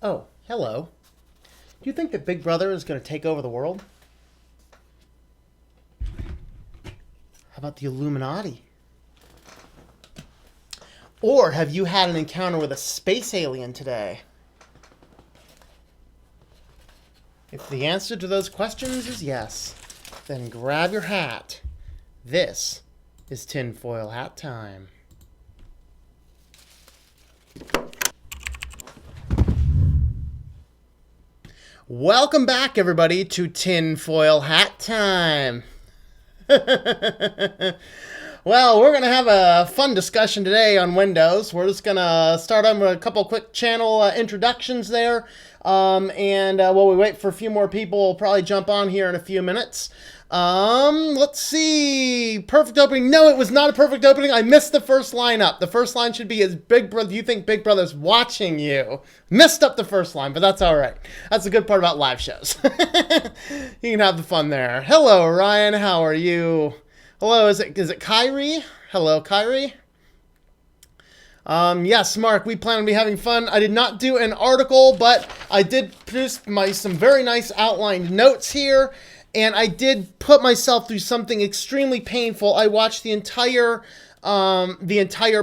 Oh, hello. Do you think that Big Brother is going to take over the world? How about the Illuminati? Or have you had an encounter with a space alien today? If the answer to those questions is yes, then grab your hat. This is tinfoil hat time. Welcome back, everybody, to tinfoil hat time. Well, we're going to have a fun discussion today on Windows. We're just going to start on with a couple quick channel introductions there. While we wait for a few more people, we'll probably jump on here in a few minutes. Let's see. Perfect opening. No, it was not a perfect opening. I missed the first line up. The first line should be, is Big Brother, you think Big Brother's watching you? Missed up the first line, but that's all right. That's the good part about live shows. You can have the fun there. Hello, Ryan. How are you? Hello, is it Kyrie? Hello, Kyrie. Yes, Mark, we plan on be having fun. I did not do an article, but I did produce some very nice outlined notes here, and I did put myself through something extremely painful. I watched the entire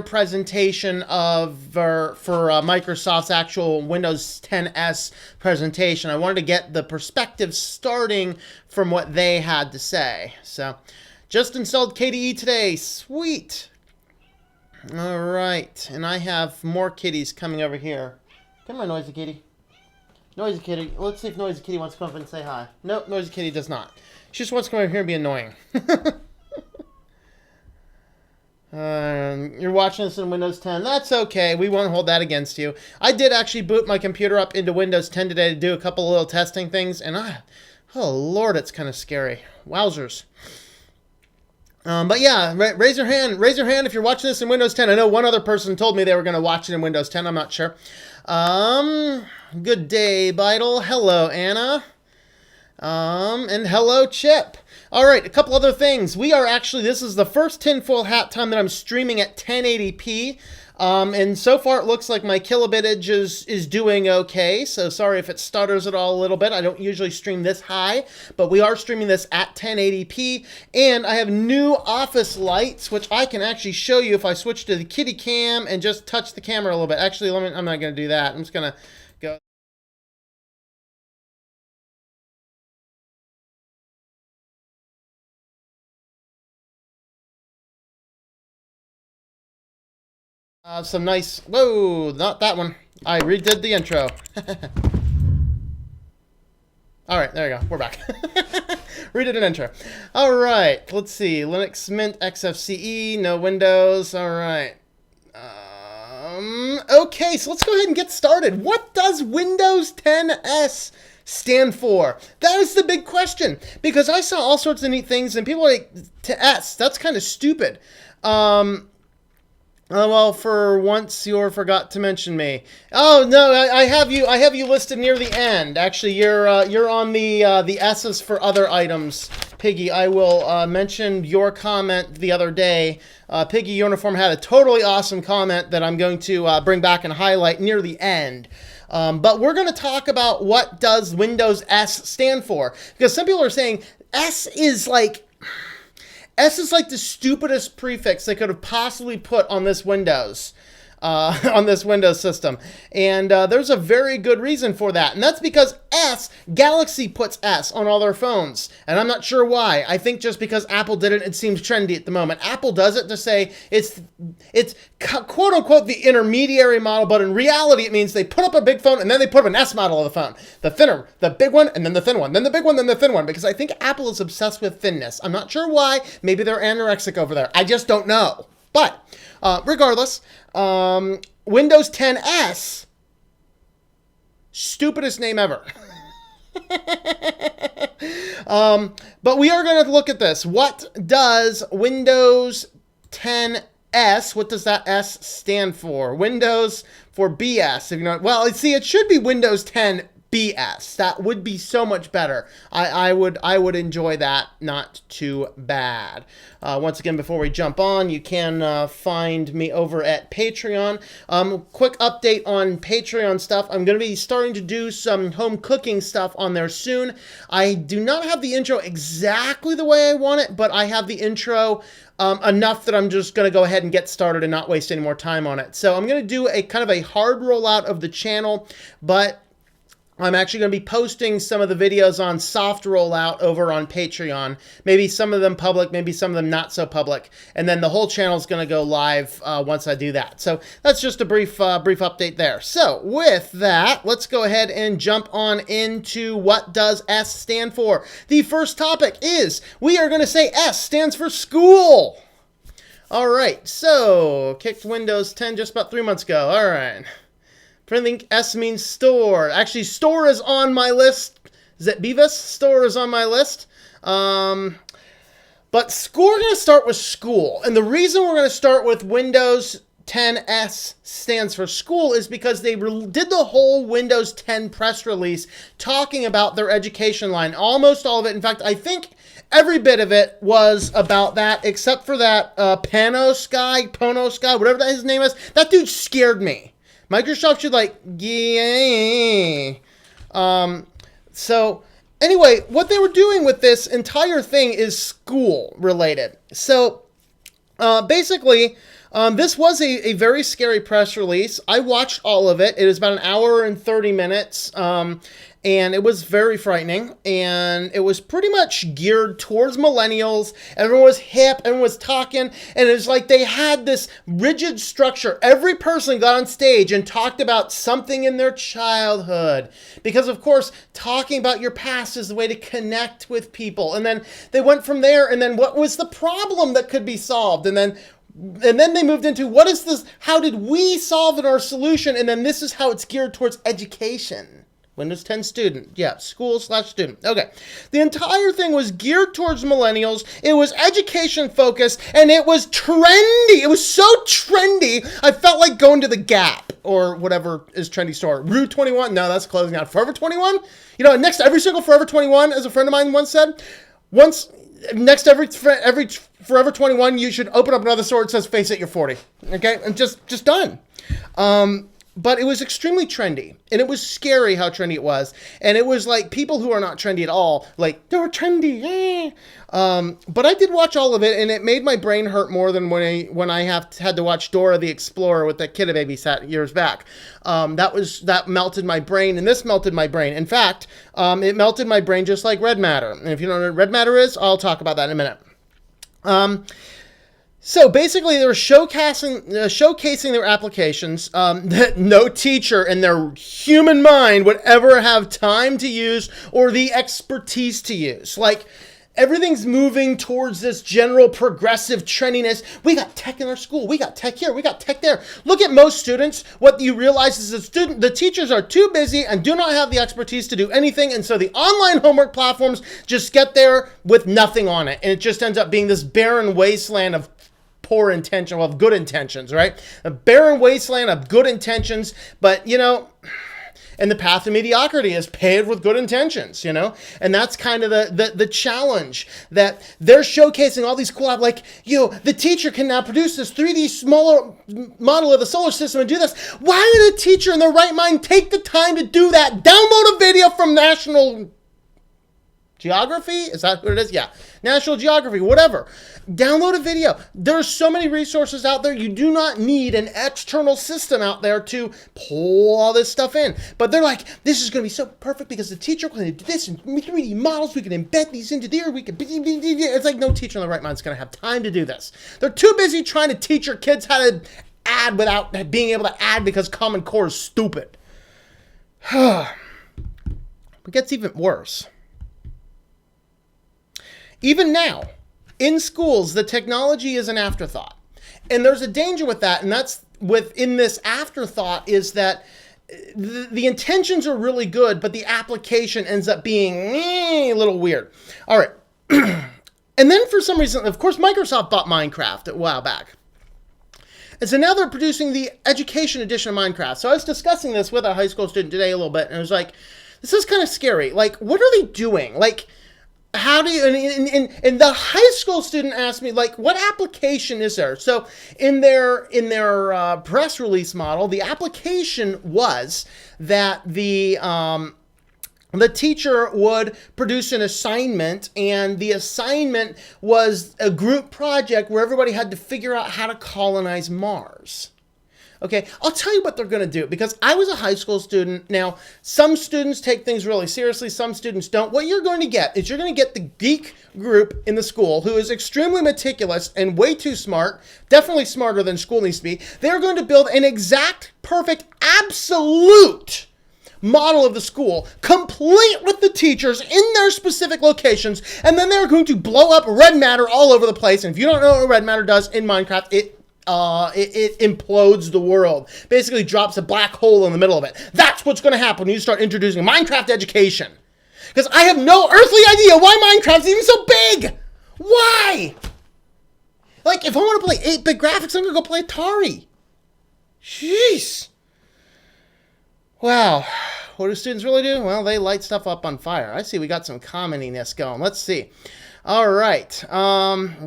presentation for Microsoft's actual Windows 10s presentation. I wanted to get the perspective starting from what they had to say. So, just installed KDE today. Sweet. All right, and I have more kitties coming over here. Come on, Noisy Kitty. Noisy Kitty. Let's see if Noisy Kitty wants to come up and say hi. Nope, Noisy Kitty does not. She just wants to come over here and be annoying. You're watching this in Windows 10. That's okay. We won't hold that against you. I did actually boot my computer up into Windows 10 today to do a couple little testing things, and oh Lord, it's kind of scary. Wowzers. But yeah, raise your hand. Raise your hand if you're watching this in Windows 10. I know one other person told me they were going to watch it in Windows 10. I'm not sure. Good day, Beidle. Hello, Anna. And hello, Chip. All right, a couple other things. This is the first tinfoil hat time that I'm streaming at 1080p. And so far it looks like my kilobitage is doing okay. So sorry if it stutters at all a little bit. I don't usually stream this high, but we are streaming this at 1080p. And I have new office lights, which I can actually show you if I switch to the kitty cam and just touch the camera a little bit. Actually, I'm not going to do that. I'm just going to go. Some nice, whoa, not that one. I redid the intro. All right, there you go. We're back. Redid an intro. All right, let's see. Linux Mint XFCE, no Windows. All right. Okay, so let's go ahead and get started. What does Windows 10s stand for? That is the big question, because I saw all sorts of neat things, and people are like, to S, that's kind of stupid. Well, for once you forgot to mention me. Oh no, I have you listed near the end. Actually, you're on the S's for other items. Piggy, I will mention your comment the other day. Piggy Uniform had a totally awesome comment that I'm going to bring back and highlight near the end. But we're going to talk about what does Windows S stand for, because some people are saying S is like the stupidest prefix they could have possibly put on this Windows system. And there's a very good reason for that. And that's because Galaxy puts S on all their phones. And I'm not sure why. I think just because Apple did it, it seems trendy at the moment. Apple does it to say it's quote unquote the intermediary model, but in reality it means they put up a big phone and then they put up an S model of the phone. The thinner, the big one, and then the thin one. Then the big one, then the thin one. Because I think Apple is obsessed with thinness. I'm not sure why. Maybe they're anorexic over there. I just don't know. But regardless, Windows 10s, stupidest name ever. But we are going to look at this. What does Windows 10s, what does that S stand for? Windows for BS. If you know, well, see, it should be Windows 10 BS. That would be so much better. I would enjoy that. Not too bad. Once again, before we jump on, you can find me over at Patreon. Quick update on Patreon stuff. I'm going to be starting to do some home cooking stuff on there soon. I do not have the intro exactly the way I want it, but I have the intro enough that I'm just going to go ahead and get started and not waste any more time on it. So I'm going to do a kind of a hard rollout of the channel, but I'm actually going to be posting some of the videos on soft rollout over on Patreon. Maybe some of them public, maybe some of them not so public. And then the whole channel is going to go live once I do that. So that's just a brief update there. So with that, let's go ahead and jump on into what does S stand for. The first topic is we are going to say S stands for school. All right, so kicked Windows 10 just about 3 months ago. All right. I think S means store. Actually, store is on my list. Is it Beavis? Store is on my list. But we're going to start with school. And the reason we're going to start with Windows 10 S stands for school is because they did the whole Windows 10 press release talking about their education line. Almost all of it. In fact, I think every bit of it was about that, except for that Ponos guy, whatever that his name is. That dude scared me. Microsoft should so anyway, what they were doing with this entire thing is school related. So basically, this was a very scary press release. I watched all of it. It was about an hour and 30 minutes. And it was very frightening, and it was pretty much geared towards millennials. Everyone was hip, everyone was talking, and it was like they had this rigid structure. Every person got on stage and talked about something in their childhood. Because, of course, talking about your past is the way to connect with people. And then they went from there, and then what was the problem that could be solved? And then they moved into what is this, how did we solve it, our solution? And then this is how it's geared towards education. Windows 10 student. Yeah, school/student. Okay. The entire thing was geared towards millennials. It was education focused, and it was trendy. It was so trendy, I felt like going to the Gap or whatever is trendy store. Rue 21? No, that's closing down. Forever 21? You know, next to every single Forever 21, as a friend of mine once said, next to every Forever 21, you should open up another store that says, face it, you're 40. Okay? And just done. But it was extremely trendy, and it was scary how trendy it was. And it was like people who are not trendy at all, like, they were trendy, eh. But I did watch all of it, and it made my brain hurt more than when I had to watch Dora the Explorer with that kid I babysat years back. That melted my brain, and this melted my brain. In fact, it melted my brain just like red matter. And if you don't know what red matter is, I'll talk about that in a minute. So basically, they were showcasing their applications that no teacher in their human mind would ever have time to use or the expertise to use. Like, everything's moving towards this general progressive trendiness. We got tech in our school. We got tech here. We got tech there. Look at most students. What you realize is the teachers are too busy and do not have the expertise to do anything. And so the online homework platforms just get there with nothing on it. And it just ends up being this barren wasteland of good intentions, right? A barren wasteland of good intentions, but, you know, and the path to mediocrity is paved with good intentions, you know? And that's kind of the challenge that they're showcasing all these cool, like, the teacher can now produce this 3D smaller model of the solar system and do this. Why would a teacher in their right mind take the time to do that? Download a video from National Geography? Is that what it is? Yeah. National Geography, whatever. Download a video. There's so many resources out there. You do not need an external system out there to pull all this stuff in. But they're like, this is going to be so perfect because the teacher can do this and 3D models. We can embed these into there. It's like no teacher in the right mind is going to have time to do this. They're too busy trying to teach your kids how to add without being able to add because Common Core is stupid. It gets even worse. Even now, in schools, the technology is an afterthought. And there's a danger with that, and that's within this afterthought is that the intentions are really good, but the application ends up being a little weird. All right. And then for some reason, of course, Microsoft bought Minecraft a while back. And so now they're producing the education edition of Minecraft. So I was discussing this with a high school student today a little bit, and it was like, this is kind of scary. Like, what are they doing? Like, how do you, and the high school student asked me, like, what application is there? So in their press release model, the application was that the teacher would produce an assignment, and the assignment was a group project where everybody had to figure out how to colonize Mars. Okay, I'll tell you what they're going to do, because I was a high school student. Now, some students take things really seriously, some students don't. What you're going to get is you're going to get the geek group in the school who is extremely meticulous and way too smart, definitely smarter than school needs to be. They're going to build an exact, perfect, absolute model of the school, complete with the teachers in their specific locations, and then they're going to blow up red matter all over the place. And if you don't know what red matter does in Minecraft, it implodes the world. Basically drops a black hole in the middle of it. That's what's going to happen when you start introducing Minecraft education. Because I have no earthly idea why Minecraft's even so big. Why? Like, if I want to play 8-bit graphics, I'm going to go play Atari. Jeez. Wow. What do students really do? Well, they light stuff up on fire. I see we got some commentiness going. Let's see. All right.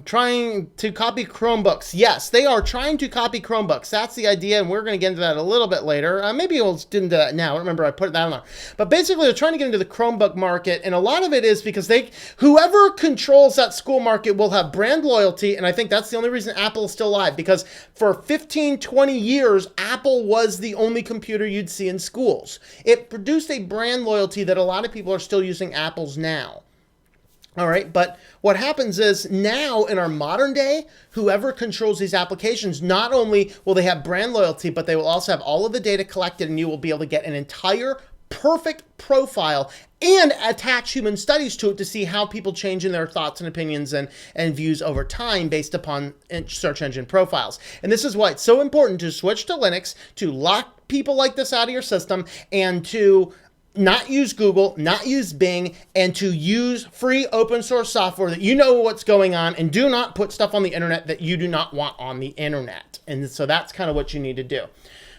Trying to copy Chromebooks. Yes, they are trying to copy Chromebooks. That's the idea, and we're going to get into that a little bit later. Maybe we'll get into that now. I remember I put that on there. But basically, they're trying to get into the Chromebook market, and a lot of it is because whoever controls that school market will have brand loyalty, and I think that's the only reason Apple is still alive, because for 15, 20 years, Apple was the only computer you'd see in schools. It produced a brand loyalty that a lot of people are still using Apples now. All right, but what happens is now in our modern day, whoever controls these applications, not only will they have brand loyalty, but they will also have all of the data collected, and you will be able to get an entire perfect profile and attach human studies to it to see how people change in their thoughts and opinions and views over time based upon search engine profiles. And this is why it's so important to switch to Linux, to lock people like this out of your system, and to not use Google, not use Bing, and to use free open source software that you know what's going on, and do not put stuff on the internet that you do not want on the internet. And so that's kind of what you need to do.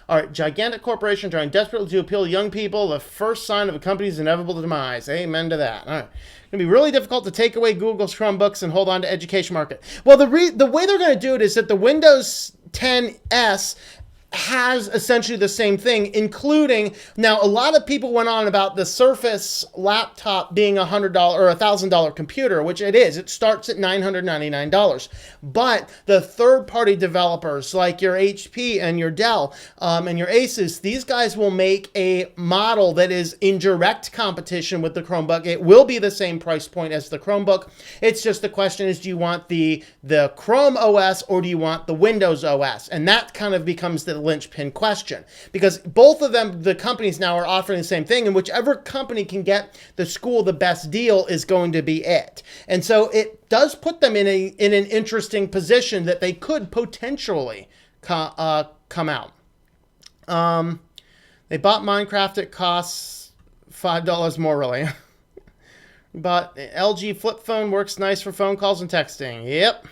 All right, gigantic corporation trying desperately to appeal to young people, the first sign of a company's inevitable demise. Amen to that. All right. It's going to be really difficult to take away Google's Chromebooks and hold on to education market. Well, the way they're going to do it is that the Windows 10S has essentially the same thing, including, now a lot of people went on about the Surface laptop being $100 or $1,000 computer, which it is. It starts at $999. But the third-party developers like your HP and your Dell and your Asus, these guys will make a model that is in direct competition with the Chromebook. It will be the same price point as the Chromebook. It's just the question is, do you want the Chrome OS or do you want the Windows OS? And that kind of becomes the linchpin question, because both of them, the companies now are offering the same thing, and whichever company can get the school the best deal is going to be it. And so it does put them in an interesting position that they could potentially come out. They bought Minecraft. It costs $5 more, really. But LG flip phone works nice for phone calls and texting. Yep.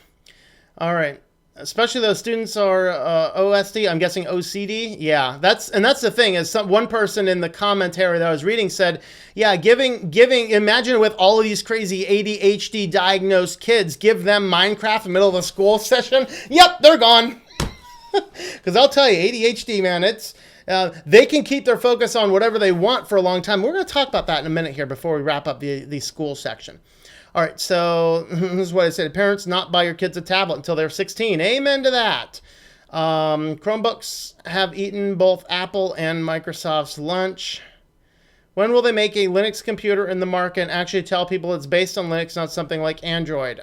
All right. Especially those students are OSD, I'm guessing OCD. Yeah, that's the thing is one person in the commentary that I was reading said, yeah, imagine with all of these crazy ADHD diagnosed kids, give them Minecraft in the middle of a school session. Yep, they're gone. Because I'll tell you, ADHD, man, they can keep their focus on whatever they want for a long time. We're going to talk about that in a minute here before we wrap up the school section. All right, so this is what I said. Parents, not buy your kids a tablet until they're 16. Amen to that. Chromebooks have eaten both Apple and Microsoft's lunch. When will they make a Linux computer in the market and actually tell people it's based on Linux, not something like Android?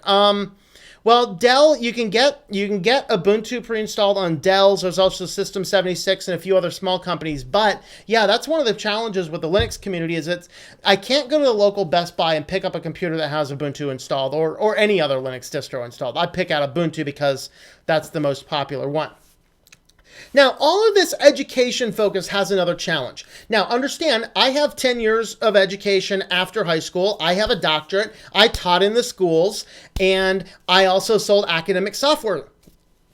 Well, Dell, you can get Ubuntu pre-installed on Dell's. There's also System 76 and a few other small companies. But yeah, that's one of the challenges with the Linux community is I can't go to the local Best Buy and pick up a computer that has Ubuntu installed or any other Linux distro installed. I pick out Ubuntu because that's the most popular one. Now, all of this education focus has another challenge. Now, understand, I have 10 years of education after high school. I have a doctorate. I taught in the schools, and I also sold academic software.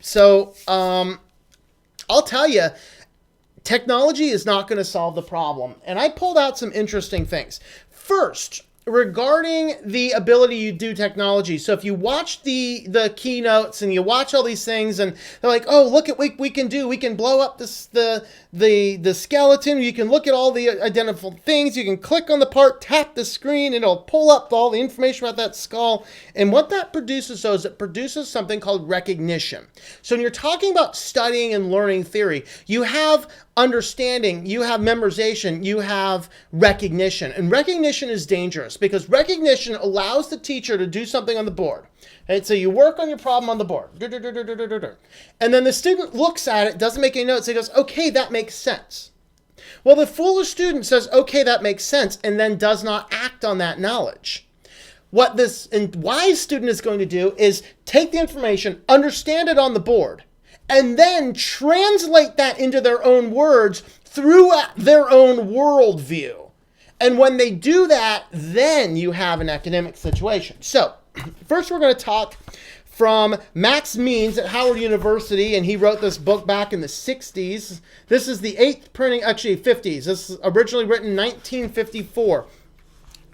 So, I'll tell you, technology is not going to solve the problem. And I pulled out some interesting things. First, regarding the ability to do technology. So if you watch the keynotes and you watch all these things and they're like, oh, look at what we can do. We can blow up the skeleton. You can look at all the identifiable things. You can click on the part, tap the screen, and it'll pull up all the information about that skull. And what that produces, though, is it produces something called recognition. So when you're talking about studying and learning theory, you have understanding, you have memorization, you have recognition. And recognition is dangerous because recognition allows the teacher to do something on the board. Right? So you work on your problem on the board. And then the student looks at it, doesn't make any notes, he goes, okay, that makes sense. Well, the foolish student says, okay, that makes sense, and then does not act on that knowledge. What this wise student is going to do is take the information, understand it on the board, and then translate that into their own words through their own worldview. And when they do that, then you have an academic situation. So, first we're going to talk from Max Means at Howard University, and he wrote this book back in the 60s. This is the 8th printing, actually 50s. This is originally written in 1954.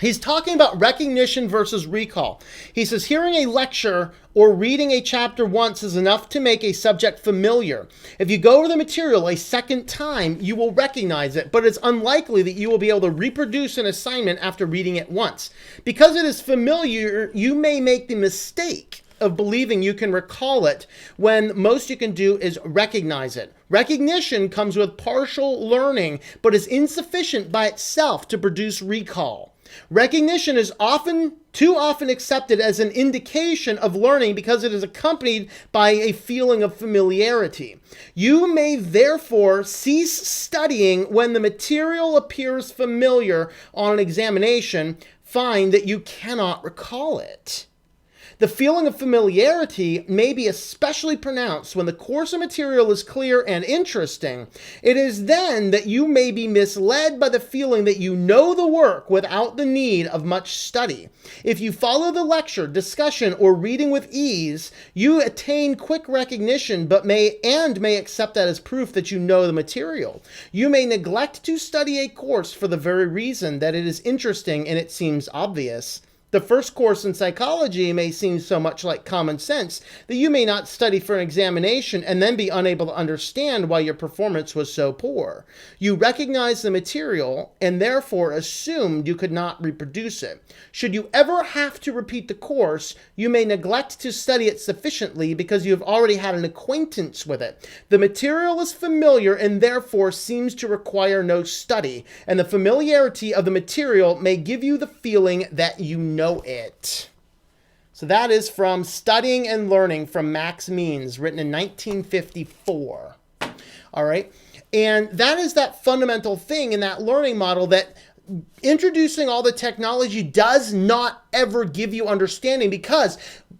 He's talking about recognition versus recall. He says, hearing a lecture or reading a chapter once is enough to make a subject familiar. If you go over the material a second time, you will recognize it, but it's unlikely that you will be able to reproduce an assignment after reading it once. Because it is familiar, you may make the mistake of believing you can recall it when most you can do is recognize it. Recognition comes with partial learning, but is insufficient by itself to produce recall. Recognition is too often accepted as an indication of learning because it is accompanied by a feeling of familiarity. You may therefore cease studying when the material appears familiar on an examination, find that you cannot recall it. The feeling of familiarity may be especially pronounced when the course of material is clear and interesting. It is then that you may be misled by the feeling that you know the work without the need of much study. If you follow the lecture, discussion, or reading with ease, you attain quick recognition, but may accept that as proof that you know the material. You may neglect to study a course for the very reason that it is interesting and it seems obvious. The first course in psychology may seem so much like common sense that you may not study for an examination and then be unable to understand why your performance was so poor. You recognize the material and therefore assumed you could not reproduce it. Should you ever have to repeat the course, you may neglect to study it sufficiently because you have already had an acquaintance with it. The material is familiar and therefore seems to require no study, and the familiarity of the material may give you the feeling that you know it. So that is from Studying and Learning from Max Means, written in 1954. All right. And that is that fundamental thing in that learning model, that introducing all the technology does not ever give you understanding, because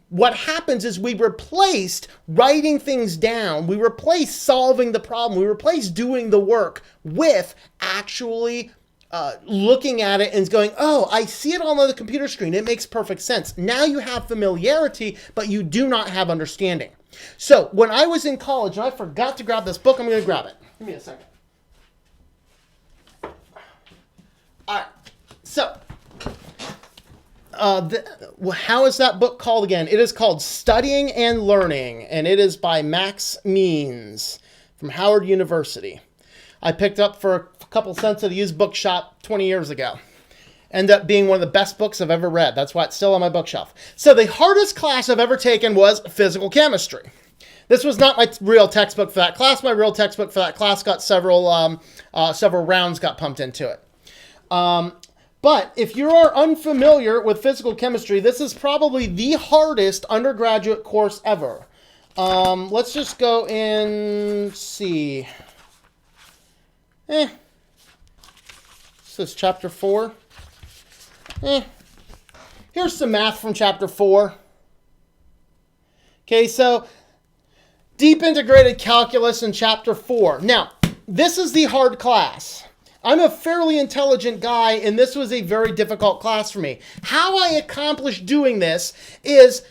what happens is we replaced writing things down. We replaced solving the problem. We replaced doing the work with actually looking at it and going, oh, I see it on the computer screen. It makes perfect sense. Now you have familiarity, but you do not have understanding. So when I was in college and I forgot to grab this book, I'm going to grab it. Give me a second. All right. So how is that book called again? It is called Studying and Learning, and it is by Max Means from Howard University. I picked up for a couple cents at a used bookshop 20 years ago. Ended up being one of the best books I've ever read. That's why it's still on my bookshelf. So the hardest class I've ever taken was physical chemistry. This was not my real textbook for that class. My real textbook for that class got several rounds got pumped into it. But if you are unfamiliar with physical chemistry, this is probably the hardest undergraduate course ever. Let's just go and see. This is chapter 4. Here's some math from chapter 4. Okay, so deep integrated calculus in chapter 4. Now, this is the hard class. I'm a fairly intelligent guy, and this was a very difficult class for me. How I accomplished doing this is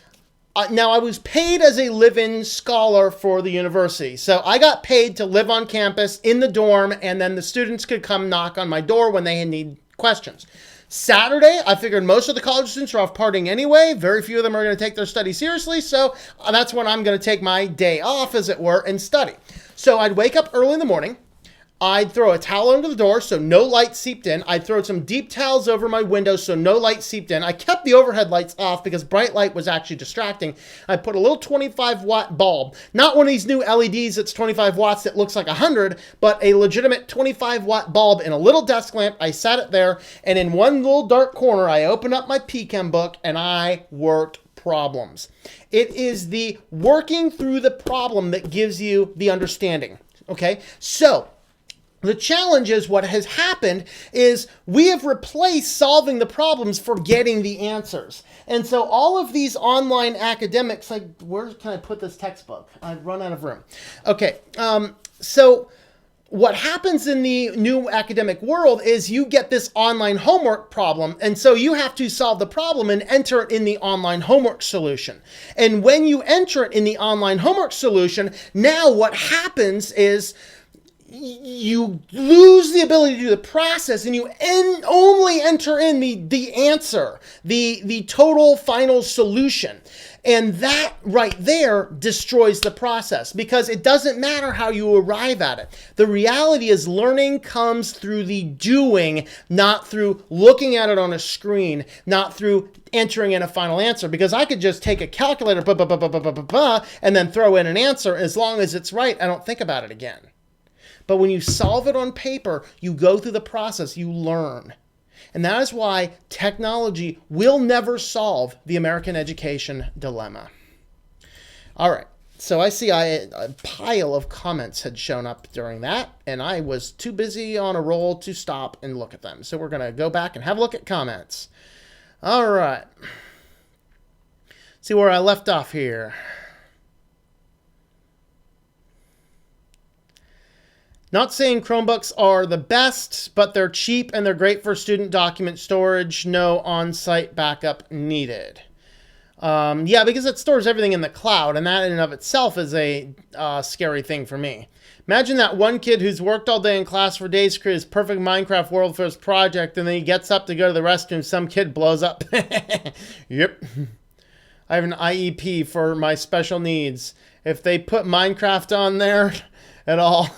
Now, I was paid as a live-in scholar for the university. So I got paid to live on campus in the dorm, and then the students could come knock on my door when they need questions. Saturday, I figured most of the college students are off partying anyway. Very few of them are going to take their study seriously. So that's when I'm going to take my day off, as it were, and study. So I'd wake up early in the morning. I'd throw a towel under the door so no light seeped in. I'd throw some deep towels over my window so no light seeped in. I kept the overhead lights off because bright light was actually distracting. I put a little 25-watt bulb, not one of these new LEDs that's 25 watts that looks like 100, but a legitimate 25-watt bulb in a little desk lamp. I sat it there, and in one little dark corner, I opened up my PChem book, and I worked problems. It is the working through the problem that gives you the understanding, okay? So the challenge is, what has happened is we have replaced solving the problems for getting the answers. And so all of these online academics, like, where can I put this textbook? I've run out of room. Okay, so what happens in the new academic world is you get this online homework problem, and so you have to solve the problem and enter it in the online homework solution. And when you enter it in the online homework solution, now what happens is you lose the ability to do the process, and you only enter in the answer, the total final solution. And that right there destroys the process, because it doesn't matter how you arrive at it. The reality is learning comes through the doing, not through looking at it on a screen, not through entering in a final answer. Because I could just take a calculator, and then throw in an answer. As long as it's right, I don't think about it again. But when you solve it on paper, you go through the process, you learn. And that is why technology will never solve the American education dilemma. All right, so I see a pile of comments had shown up during that, and I was too busy on a roll to stop and look at them. So we're going to go back and have a look at comments. All right. See where I left off here. Not saying Chromebooks are the best, but they're cheap and they're great for student document storage. No on-site backup needed. Yeah, because it stores everything in the cloud, and that in and of itself is a scary thing for me. Imagine that one kid who's worked all day in class for days to create his perfect Minecraft world for his project, and then he gets up to go to the restroom, some kid blows up. Yep. I have an IEP for my special needs. If they put Minecraft on there at all,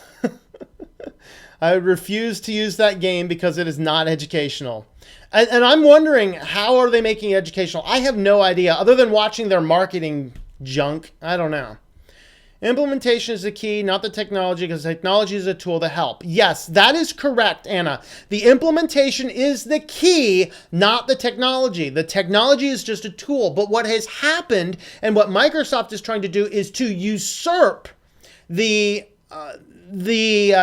I would refuse to use that game because it is not educational. And I'm wondering, how are they making it educational? I have no idea, other than watching their marketing junk. I don't know. Implementation is the key, not the technology, because technology is a tool to help. Yes, that is correct, Anna. The implementation is the key, not the technology. The technology is just a tool. But what has happened, and what Microsoft is trying to do, is to usurp the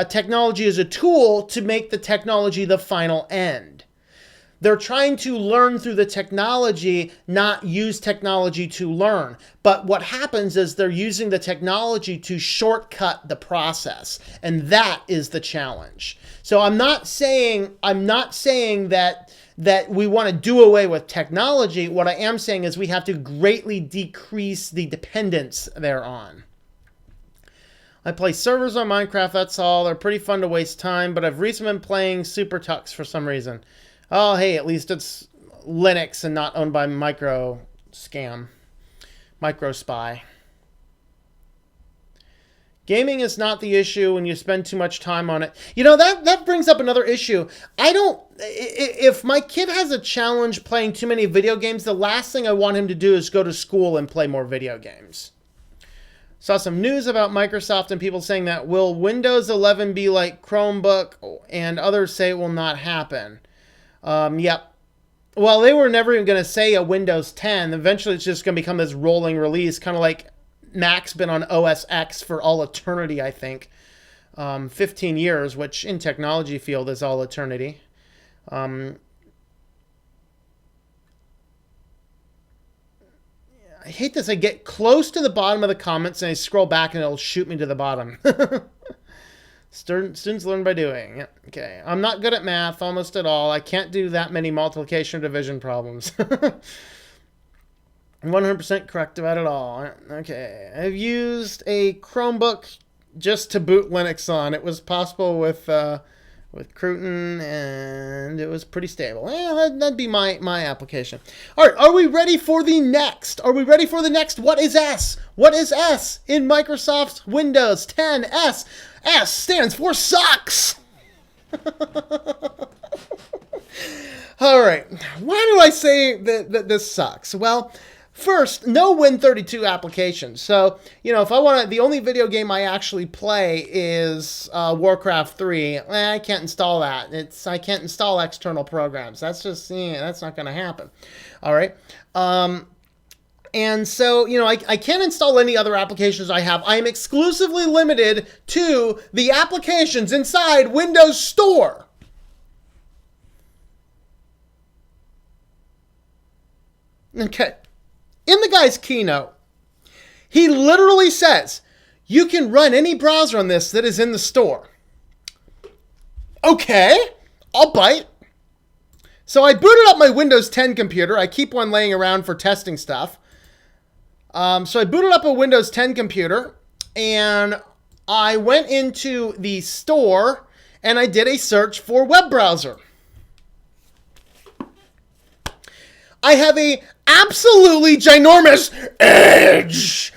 technology as a tool to make the technology the final end. They're trying to learn through the technology, not use technology to learn. But what happens is they're using the technology to shortcut the process. And that is the challenge. So I'm not saying that we want to do away with technology. What I am saying is we have to greatly decrease the dependence thereon. I play servers on Minecraft, that's all. They're pretty fun to waste time, but I've recently been playing Super Tux for some reason. Oh, hey, at least it's Linux and not owned by Microspy. Gaming is not the issue when you spend too much time on it. You know, that brings up another issue. If my kid has a challenge playing too many video games, the last thing I want him to do is go to school and play more video games. Saw some news about Microsoft and people saying that, will Windows 11 be like Chromebook? And others say it will not happen. Yep. Well, they were never even going to say a Windows 10. Eventually, it's just going to become this rolling release, kind of like Mac's been on OS X for all eternity, I think. 15 years, which in technology field is all eternity. I hate this. I get close to the bottom of the comments and I scroll back and it'll shoot me to the bottom. Students learn by doing. Yeah, okay. I'm not good at math, almost at all. I can't do that many multiplication or division problems. 100% correct about it all. Okay, I've used a Chromebook just to boot Linux on. It was possible with Crouton, and it was pretty stable. Yeah, that'd be my application. All right, are we ready for the next? Are we ready for the next? What is S? What is S in Microsoft Windows 10 S? S stands for sucks. All right, why do I say that this sucks? Well, first, no Win32 applications. So, if I want to, the only video game I actually play is Warcraft 3. I can't install that. I can't install external programs. That's just, that's not going to happen. All right. And so, I can't install any other applications I have. I am exclusively limited to the applications inside Windows Store. Okay. In the guy's keynote, he literally says, you can run any browser on this that is in the store. Okay, I'll bite. So I booted up my Windows 10 computer. I keep one laying around for testing stuff. So I booted up a Windows 10 computer, and I went into the store, and I did a search for web browser. I have a absolutely ginormous Edge.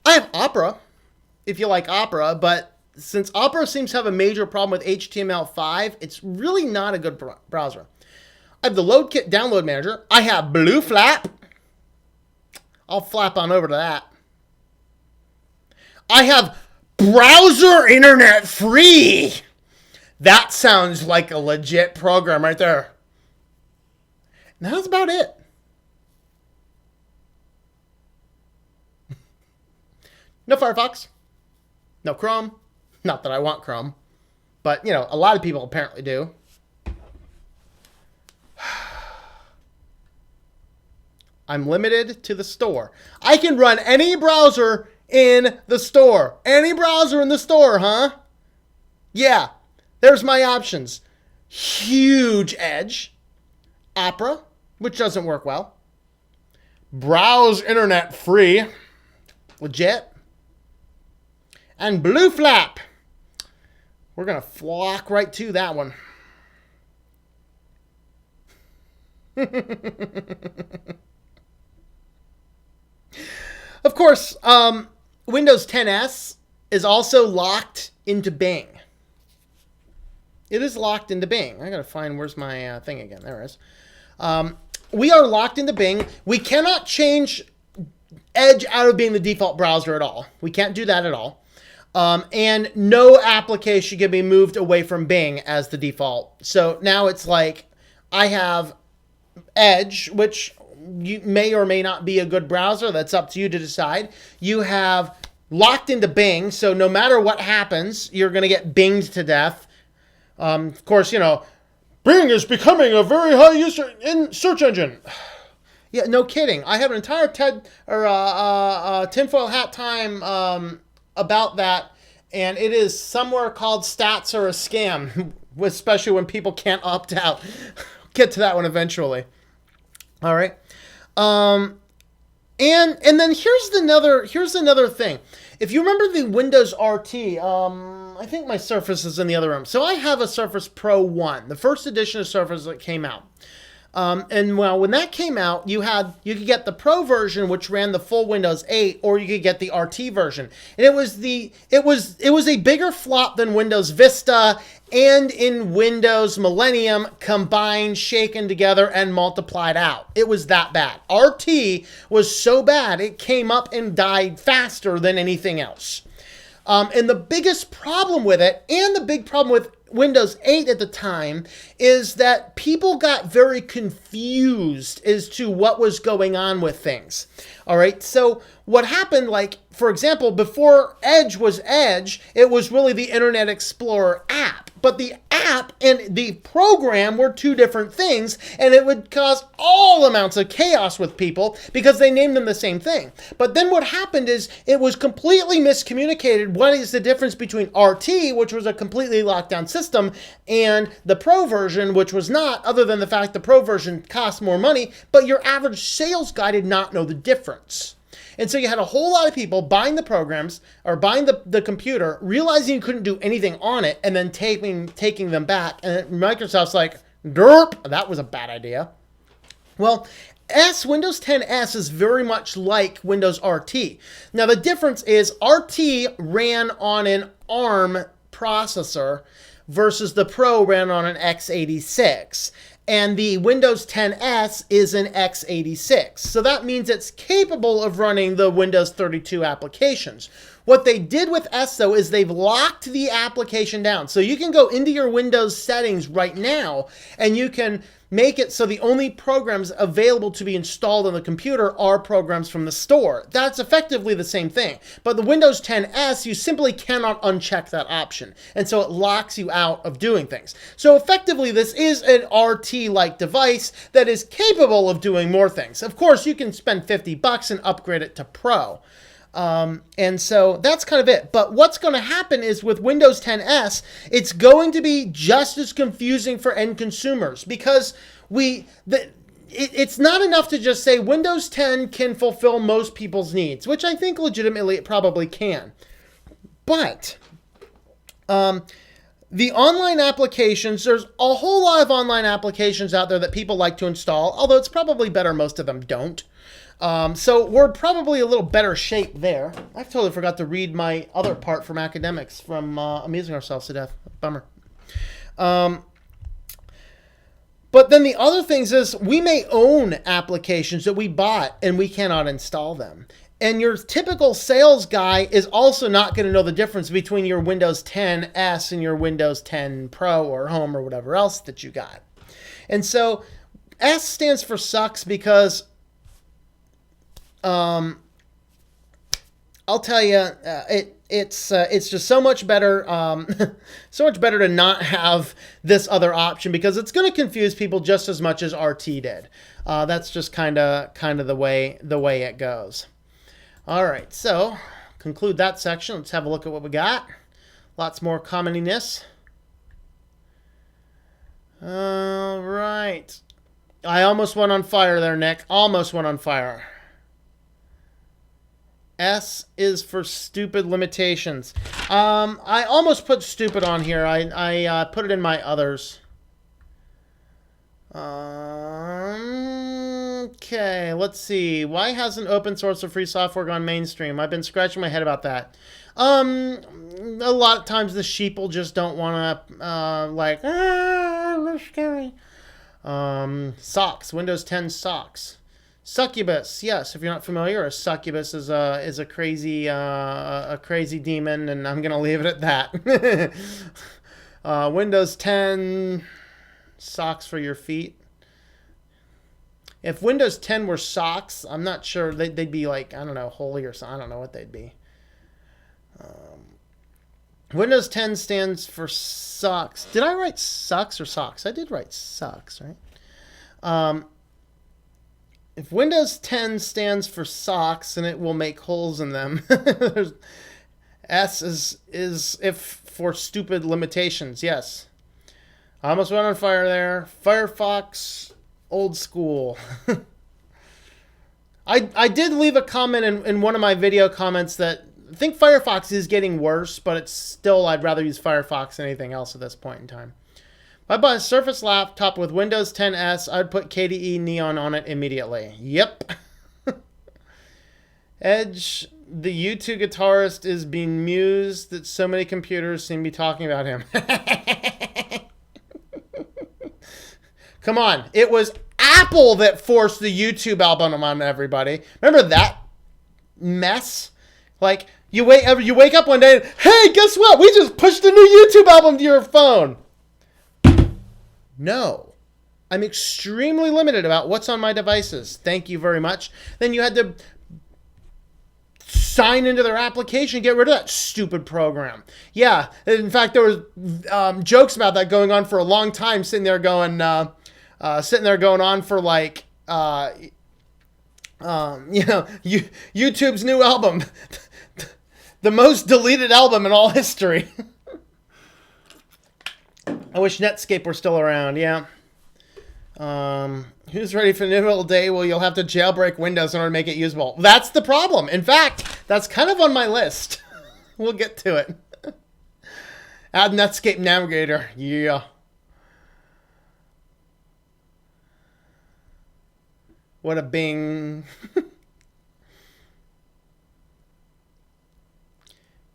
I have Opera, if you like Opera, but since Opera seems to have a major problem with HTML5, it's really not a good browser. I have the LoadKit download manager. I have BlueFlap. I'll flap on over to that. I have Browser Internet Free. That sounds like a legit program right there. And that's about it. No Firefox. No Chrome. Not that I want Chrome. But, a lot of people apparently do. I'm limited to the store. I can run any browser in the store. Any browser in the store, huh? Yeah. There's my options. Huge Edge. Opera, which doesn't work well. Browse Internet Free. Legit. And BlueFlap. We're going to flock right to that one. Of course, Windows 10S is also locked into Bing. It is locked into Bing. I got to find, where's my thing again? There it is. We are locked into Bing. We cannot change Edge out of being the default browser at all. We can't do that at all. And no application can be moved away from Bing as the default. So now it's like I have Edge, which you may or may not be a good browser. That's up to you to decide. You have locked into Bing, so no matter what happens, you're going to get binged to death. Of course, Bing is becoming a very high user in search engine. Yeah, no kidding. I have an entire tinfoil hat time about that, and it is somewhere called Stats Are a Scam, especially when people can't opt out. Get to that one eventually. All right. And then here's another thing. If you remember the Windows RT, I think my Surface is in the other room. So I have a Surface Pro 1, the first edition of Surface that came out. And when that came out, you could get the Pro version, which ran the full Windows 8, or you could get the RT version. And it was a bigger flop than Windows Vista and in Windows Millennium combined, shaken together, and multiplied out. It was that bad. RT was so bad, it came up and died faster than anything else. And the biggest problem with it, and the big problem with Windows 8 at the time, is that people got very confused as to what was going on with things. All right, so what happened, for example, before Edge was Edge, it was really the Internet Explorer app. but the app and the program were two different things, and it would cause all amounts of chaos with people because they named them the same thing. But then what happened is it was completely miscommunicated. What is the difference between RT, which was a completely locked down system, and the Pro version, which was not, other than the fact the Pro version cost more money, but your average sales guy did not know the difference. And so you had a whole lot of people buying the programs or buying the computer, realizing you couldn't do anything on it, and then taking them back. And Microsoft's like, derp, that was a bad idea. Well, Windows 10 S is very much like Windows RT. Now, the difference is RT ran on an ARM processor versus the Pro ran on an x86. And the Windows 10 S is an x86. So that means it's capable of running the Windows 32 applications. What they did with S, though, is they've locked the application down. So you can go into your Windows settings right now, and you can make it so the only programs available to be installed on the computer are programs from the store. That's effectively the same thing. But the Windows 10 S, you simply cannot uncheck that option. And so it locks you out of doing things. So effectively, this is an RT-like device that is capable of doing more things. Of course, you can spend $50 and upgrade it to Pro. And so that's kind of it. But what's going to happen is with Windows 10 S, it's going to be just as confusing for end consumers because it's not enough to just say Windows 10 can fulfill most people's needs, which I think legitimately it probably can. But the online applications, there's a whole lot of online applications out there that people like to install, although it's probably better most of them don't. So we're probably a little better shape there. I totally forgot to read my other part from academics from Amusing Ourselves to Death. Bummer. But then the other things is we may own applications that we bought and we cannot install them. And your typical sales guy is also not going to know the difference between your Windows 10 S and your Windows 10 Pro or Home or whatever else that you got. And so S stands for sucks because I'll tell you, it's just so much better, so much better to not have this other option because it's going to confuse people just as much as RT did. That's just kind of the way it goes. All right, so conclude that section. Let's have a look at what we got. Lots more commentiness. All right, I almost went on fire there, Nick. Almost went on fire. S is for stupid limitations. I almost put stupid on here. I put it in my others. Okay, let's see. Why hasn't open source or free software gone mainstream? I've been scratching my head about that. A lot of times the sheeple just don't want to, that's scary. Socks, Windows 10 socks. Succubus, yes. If you're not familiar, a succubus is a crazy demon, and I'm gonna leave it at that. Windows 10 socks for your feet. If Windows 10 were socks, I'm not sure they'd be like, I don't know, holy or something. I don't know what they'd be. Windows 10 stands for socks. Did I write sucks or socks? I did write sucks, right? If Windows 10 stands for socks, and it will make holes in them. S is if for stupid limitations. Yes. I almost went on fire there. Firefox, old school. I did leave a comment in one of my video comments that I think Firefox is getting worse, but it's still, I'd rather use Firefox than anything else at this point in time. If I bought a Surface laptop with Windows 10 S, I'd put KDE Neon on it immediately. Yep. Edge, the U2 guitarist, is being mused that so many computers seem to be talking about him. Come on. It was Apple that forced the YouTube album on everybody. Remember that mess? Like, you wake up one day and, hey, guess what? We just pushed a new YouTube album to your phone. No. I'm extremely limited about what's on my devices. Thank you very much. Then you had to sign into their application, get rid of that stupid program. Yeah, in fact, there was jokes about that going on for a long time, sitting there going on for like, YouTube's new album, the most deleted album in all history. I wish Netscape were still around. Yeah. Who's ready for the new day? Well, you'll have to jailbreak Windows in order to make it usable. That's the problem. In fact, that's kind of on my list. We'll get to it. Add Netscape Navigator. Yeah. What a bing.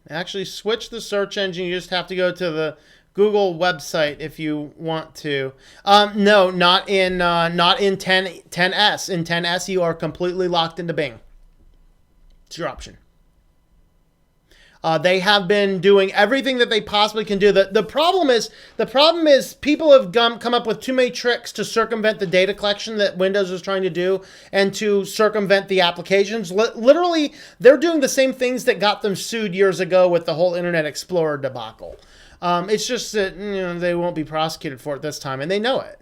Actually, switch the search engine. You just have to go to the Google website if you want to. No, not in 10S. In 10S, you are completely locked into Bing. It's your option. They have been doing everything that they possibly can do. The problem is people have come up with too many tricks to circumvent the data collection that Windows is trying to do and to circumvent the applications. Literally, they're doing the same things that got them sued years ago with the whole Internet Explorer debacle. It's just that they won't be prosecuted for it this time, and they know it.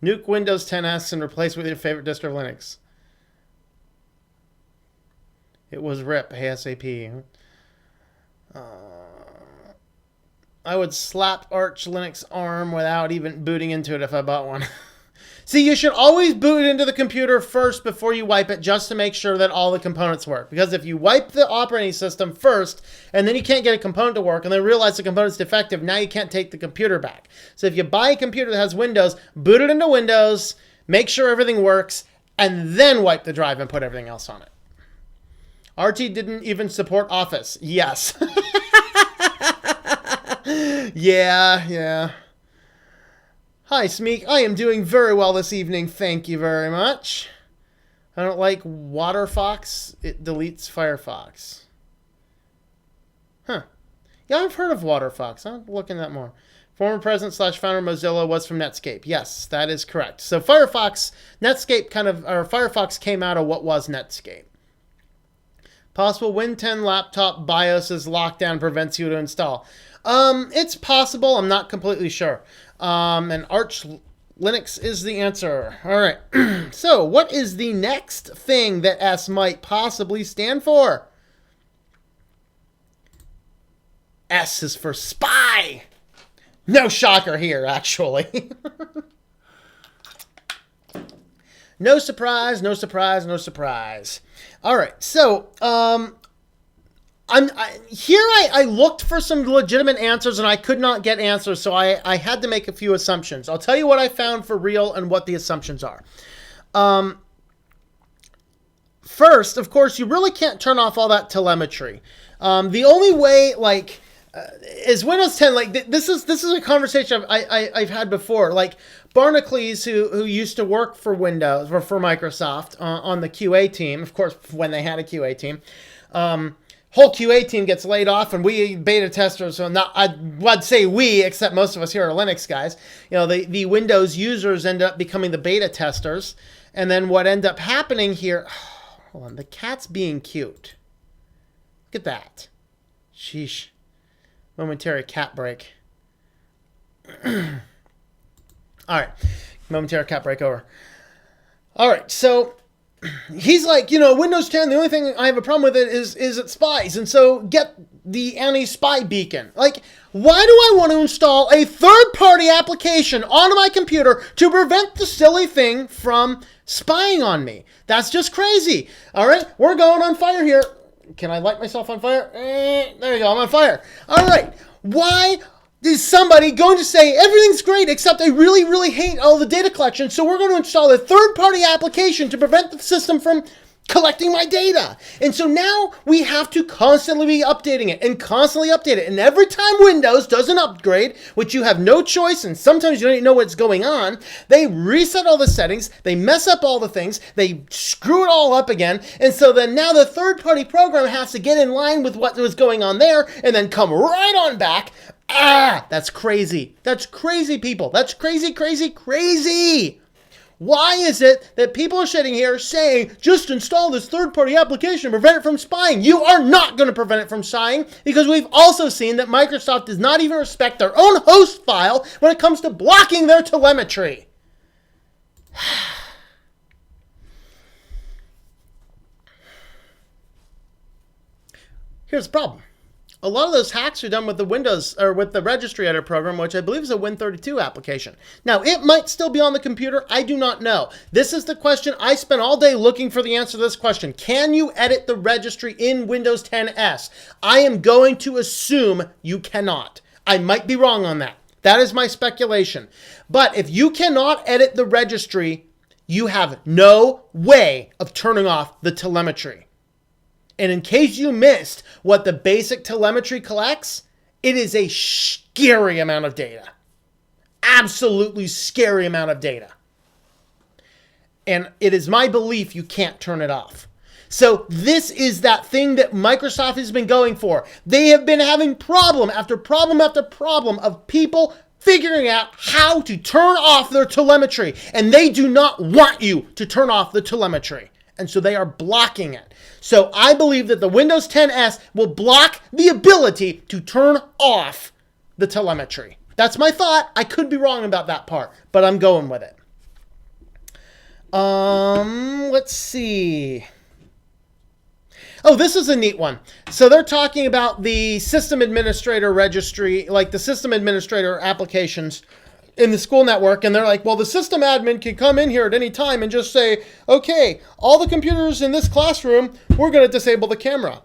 Nuke Windows 10S and replace with your favorite distro of Linux. It was RIP ASAP. I would slap Arch Linux ARM without even booting into it if I bought one. See, you should always boot it into the computer first before you wipe it, just to make sure that all the components work. Because if you wipe the operating system first, and then you can't get a component to work, and then realize the component's defective, now you can't take the computer back. So if you buy a computer that has Windows, boot it into Windows, make sure everything works, and then wipe the drive and put everything else on it. RT didn't even support Office. Yes. Yeah. Hi, Smeek. I am doing very well this evening. Thank you very much. I don't like WaterFox. It deletes Firefox. Huh. Yeah, I've heard of WaterFox. I'll look into that more. Former president / founder of Mozilla was from Netscape. Yes, that is correct. So Firefox came out of what was Netscape. Possible Win 10 laptop BIOS lockdown prevents you to install. It's possible. I'm not completely sure. And Arch Linux is the answer. All right. So what is the next thing that S might possibly stand for? S is for spy. No shocker here, actually. No surprise, no surprise, no surprise. All right. So, I looked for some legitimate answers and I could not get answers, so I had to make a few assumptions. I'll tell you what I found for real and what the assumptions are. First, of course, you really can't turn off all that telemetry. The only way, is Windows 10, this is a conversation I've had before. Like, Barnacles, who used to work for Windows, or for Microsoft, on the QA team, of course, when they had a QA team, whole QA team gets laid off, and we beta testers, so I'd say we, except most of us here are Linux guys, the Windows users end up becoming the beta testers, and then what ended up happening here, hold on, the cat's being cute. Look at that. Sheesh. Momentary cat break. All right. Momentary cat break over. All right. So he's like, Windows 10, the only thing I have a problem with it is it spies. And so get the anti-spy beacon. Like, why do I want to install a third-party application onto my computer to prevent the silly thing from spying on me? That's just crazy. All right. We're going on fire here. Can I light myself on fire? There you go. I'm on fire. All right. Why is somebody going to say everything's great except I really, really hate all the data collection, so we're going to install a third-party application to prevent the system from collecting my data. And so now we have to constantly be updating it and constantly update it. And every time Windows does an upgrade, which you have no choice, and sometimes you don't even know what's going on, they reset all the settings, they mess up all the things, they screw it all up again. And so then now the third-party program has to get in line with what was going on there and then come right on back. That's crazy. That's crazy, people. That's crazy, crazy, crazy. Why is it that people are sitting here saying, just install this third-party application to prevent it from spying? You are not going to prevent it from spying, because we've also seen that Microsoft does not even respect their own host file when it comes to blocking their telemetry. Here's the problem. A lot of those hacks are done with the Windows, or with the registry editor program, which I believe is a Win32 application. Now, it might still be on the computer. I do not know. This is the question. I spent all day looking for the answer to this question. Can you edit the registry in Windows 10S? I am going to assume you cannot. I might be wrong on that. That is my speculation. But if you cannot edit the registry, you have no way of turning off the telemetry. And in case you missed what the basic telemetry collects, it is a scary amount of data. Absolutely scary amount of data. And it is my belief you can't turn it off. So this is that thing that Microsoft has been going for. They have been having problem after problem after problem of people figuring out how to turn off their telemetry. And they do not want you to turn off the telemetry. And so they are blocking it. So I believe that the Windows 10S will block the ability to turn off the telemetry. That's my thought. I could be wrong about that part, but I'm going with it. Let's see. Oh, this is a neat one. So they're talking about the system administrator registry, like the system administrator applications in the school network, and they're like, well, the system admin can come in here at any time and just say, okay, all the computers in this classroom, we're going to disable the camera.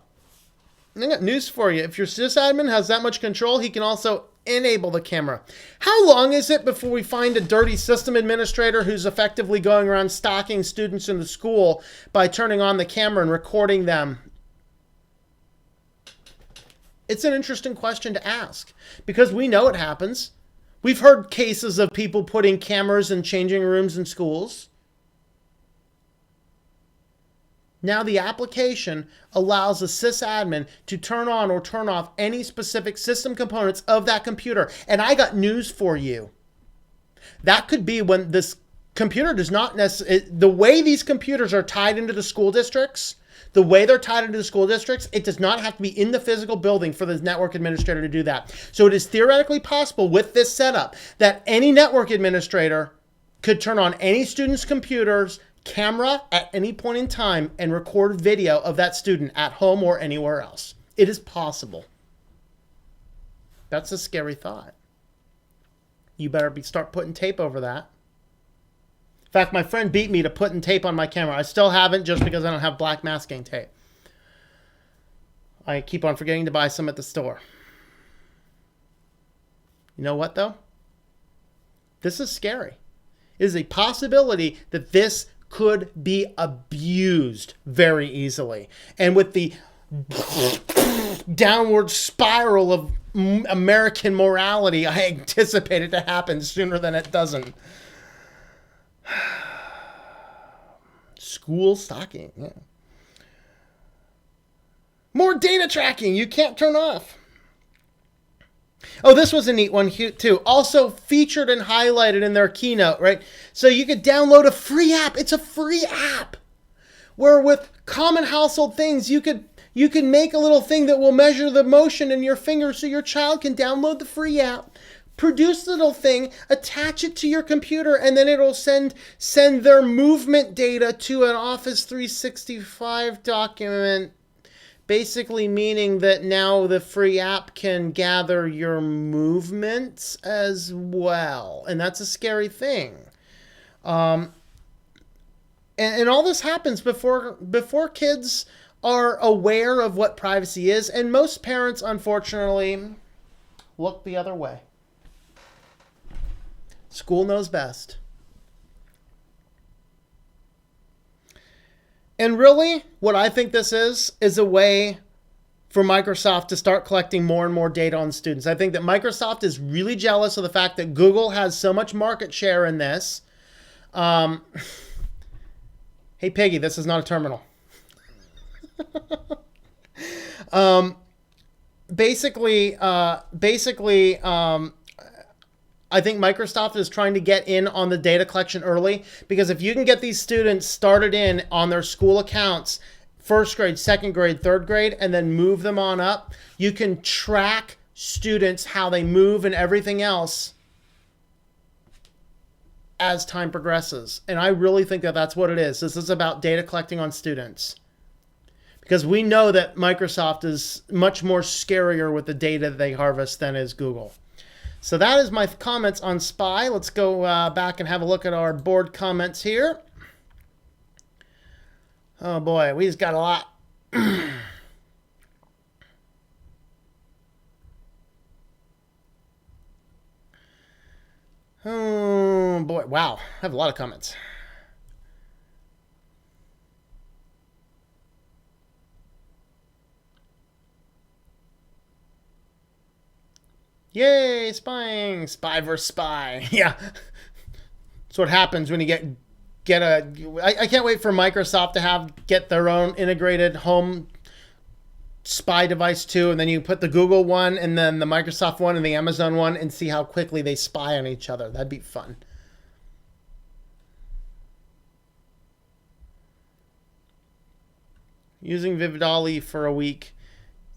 And I got news for you. If your sysadmin has that much control, he can also enable the camera. How long is it before we find a dirty system administrator who's effectively going around stalking students in the school by turning on the camera and recording them? It's an interesting question to ask, because we know it happens. We've heard cases of people putting cameras in changing rooms in schools. Now the application allows a sysadmin to turn on or turn off any specific system components of that computer. And I got news for you. That could be when this computer does not necessarily, the way these computers are tied into the school districts, it does not have to be in the physical building for the network administrator to do that. So it is theoretically possible with this setup that any network administrator could turn on any student's computer's camera at any point in time and record video of that student at home or anywhere else. It is possible. That's a scary thought. You better start putting tape over that. In fact, my friend beat me to putting tape on my camera. I still haven't, just because I don't have black masking tape. I keep on forgetting to buy some at the store. You know what, though? This is scary. It is a possibility that this could be abused very easily. And with the downward spiral of American morality, I anticipate it to happen sooner than it doesn't. School stalking. Yeah. More data tracking you can't turn off. Oh, this was a neat one too. Also featured and highlighted in their keynote, right? So you could download a free app. It's a free app where with common household things, you could make a little thing that will measure the motion in your finger so your child can download the free app. Produce the little thing, attach it to your computer, and then it'll send their movement data to an Office 365 document, basically meaning that now the free app can gather your movements as well. And that's a scary thing. And all this happens before kids are aware of what privacy is, and most parents, unfortunately, look the other way. School knows best. And really, what I think this is a way for Microsoft to start collecting more and more data on students. I think that Microsoft is really jealous of the fact that Google has so much market share in this. Hey, Piggy, this is not a terminal. Basically, I think Microsoft is trying to get in on the data collection early, because if you can get these students started in on their school accounts, first grade, second grade, third grade, and then move them on up, you can track students, how they move and everything else as time progresses. And I really think that that's what it is. This is about data collecting on students. Because we know that Microsoft is much more scarier with the data they harvest than is Google. So that is my comments on SPY. Let's go back and have a look at our board comments here. Oh boy, we just got a lot. Oh boy, wow, I have a lot of comments. Yay, spying! Spy versus spy. Yeah. That's what happens when you get a... I can't wait for Microsoft to get their own integrated home spy device too, and then you put the Google one and then the Microsoft one and the Amazon one and see how quickly they spy on each other. That'd be fun. Using Vividali for a week,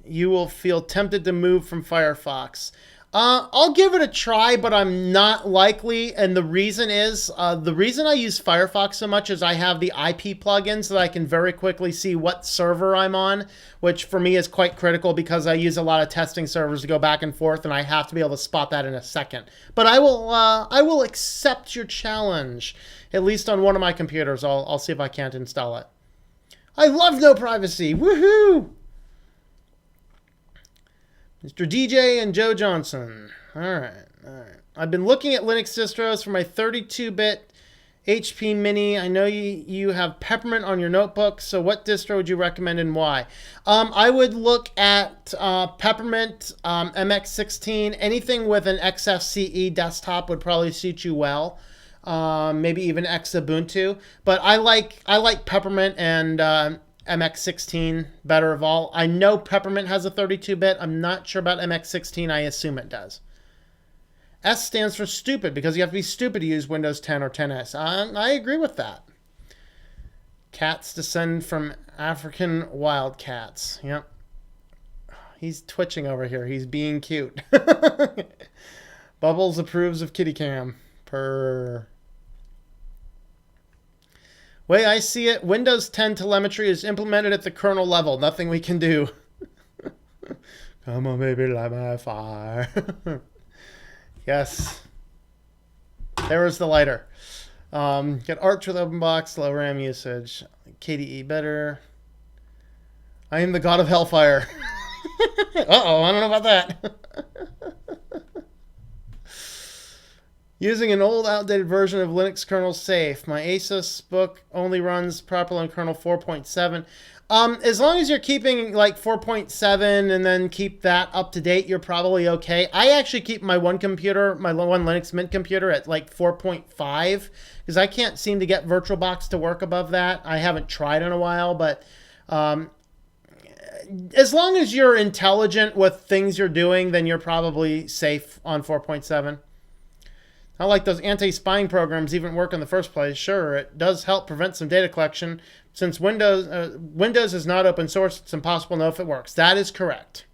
you will feel tempted to move from Firefox. I'll give it a try, but I'm not likely. And the reason is, the reason I use Firefox so much is I have the IP plugin so that I can very quickly see what server I'm on, which for me is quite critical because I use a lot of testing servers to go back and forth, and I have to be able to spot that in a second. But I will accept your challenge, at least on one of my computers. I'll see if I can't install it. I love no privacy. Woohoo! Mr. DJ and Joe Johnson. All right. I've been looking at Linux distros for my 32-bit HP Mini. I know you have Peppermint on your notebook, so what distro would you recommend and why? I would look at Peppermint, MX16. Anything with an XFCE desktop would probably suit you well. Maybe even Xubuntu. But I like Peppermint and MX16 better of all. I know Peppermint has a 32-bit. I'm not sure about MX16. I assume it does. S stands for stupid because you have to be stupid to use Windows 10 or 10S. I agree with that. Cats descend from African wildcats. Yep. He's twitching over here. He's being cute. Bubbles approves of kitty cam. Purr. Way I see it, Windows 10 telemetry is implemented at the kernel level. Nothing we can do. Come on, baby, light my fire. Yes. There is the lighter. Get Arch with OpenBox, low RAM usage. KDE better. I am the god of hellfire. Uh-oh, I don't know about that. Using an old, outdated version of Linux kernel safe. My Asus book only runs properly on kernel 4.7. As long as you're keeping like 4.7 and then keep that up to date, you're probably okay. I actually keep my one Linux Mint computer at like 4.5 because I can't seem to get VirtualBox to work above that. I haven't tried in a while, but as long as you're intelligent with things you're doing, then you're probably safe on 4.7. Not like those anti-spying programs even work in the first place. Sure, it does help prevent some data collection. Since Windows is not open source, it's impossible to know if it works. That is correct.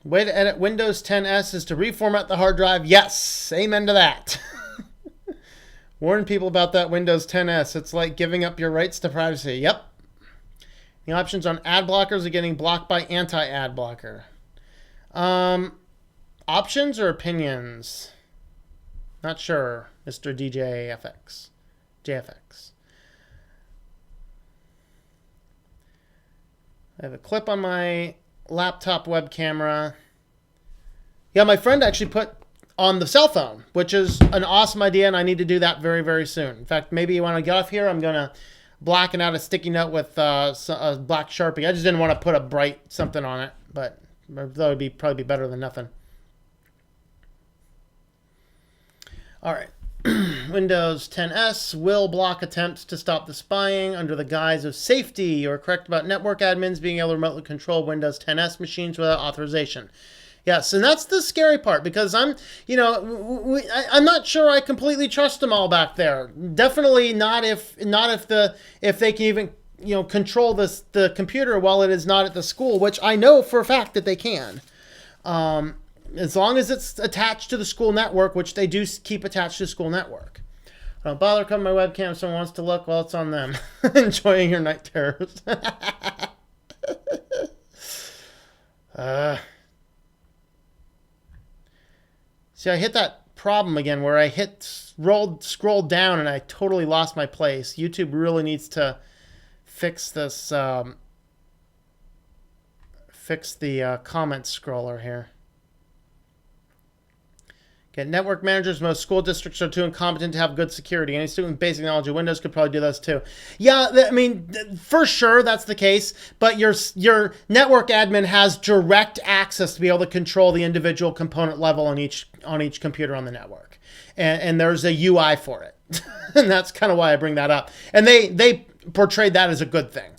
Way to edit Windows 10S is to reformat the hard drive. Yes, amen to that. Warn people about that Windows 10S. It's like giving up your rights to privacy. Yep. The options on ad blockers are getting blocked by anti-ad blocker. Options or opinions? Not sure, Mr. DJFX. JFX. I have a clip on my laptop web camera. Yeah, my friend actually put on the cell phone, which is an awesome idea, and I need to do that very, very soon. In fact, maybe when I get off here, I'm going to blacken out a sticky note with a black Sharpie. I just didn't want to put a bright something on it, but that would probably be better than nothing. All right. Windows 10S will block attempts to stop the spying under the guise of safety. You are correct about network admins being able to remotely control Windows 10S machines without authorization. Yes, and that's the scary part, because I'm not sure I completely trust them all back there. Definitely not if they can even control the computer while it is not at the school, which I know for a fact that they can. As long as it's attached to the school network, which they do keep attached to the school network. Don't bother coming to my webcam if someone wants to look. Well, it's on them. Enjoying your night terrors. See, I hit that problem again where I scrolled down and I totally lost my place. YouTube really needs to fix this, fix the comment scroller here. Okay, network managers, most school districts are too incompetent to have good security. Any student with basic knowledge of Windows could probably do this too. Yeah, I mean, for sure that's the case, but your network admin has direct access to be able to control the individual component level on each computer on the network. And there's a UI for it. And that's kind of why I bring that up. And they portrayed that as a good thing.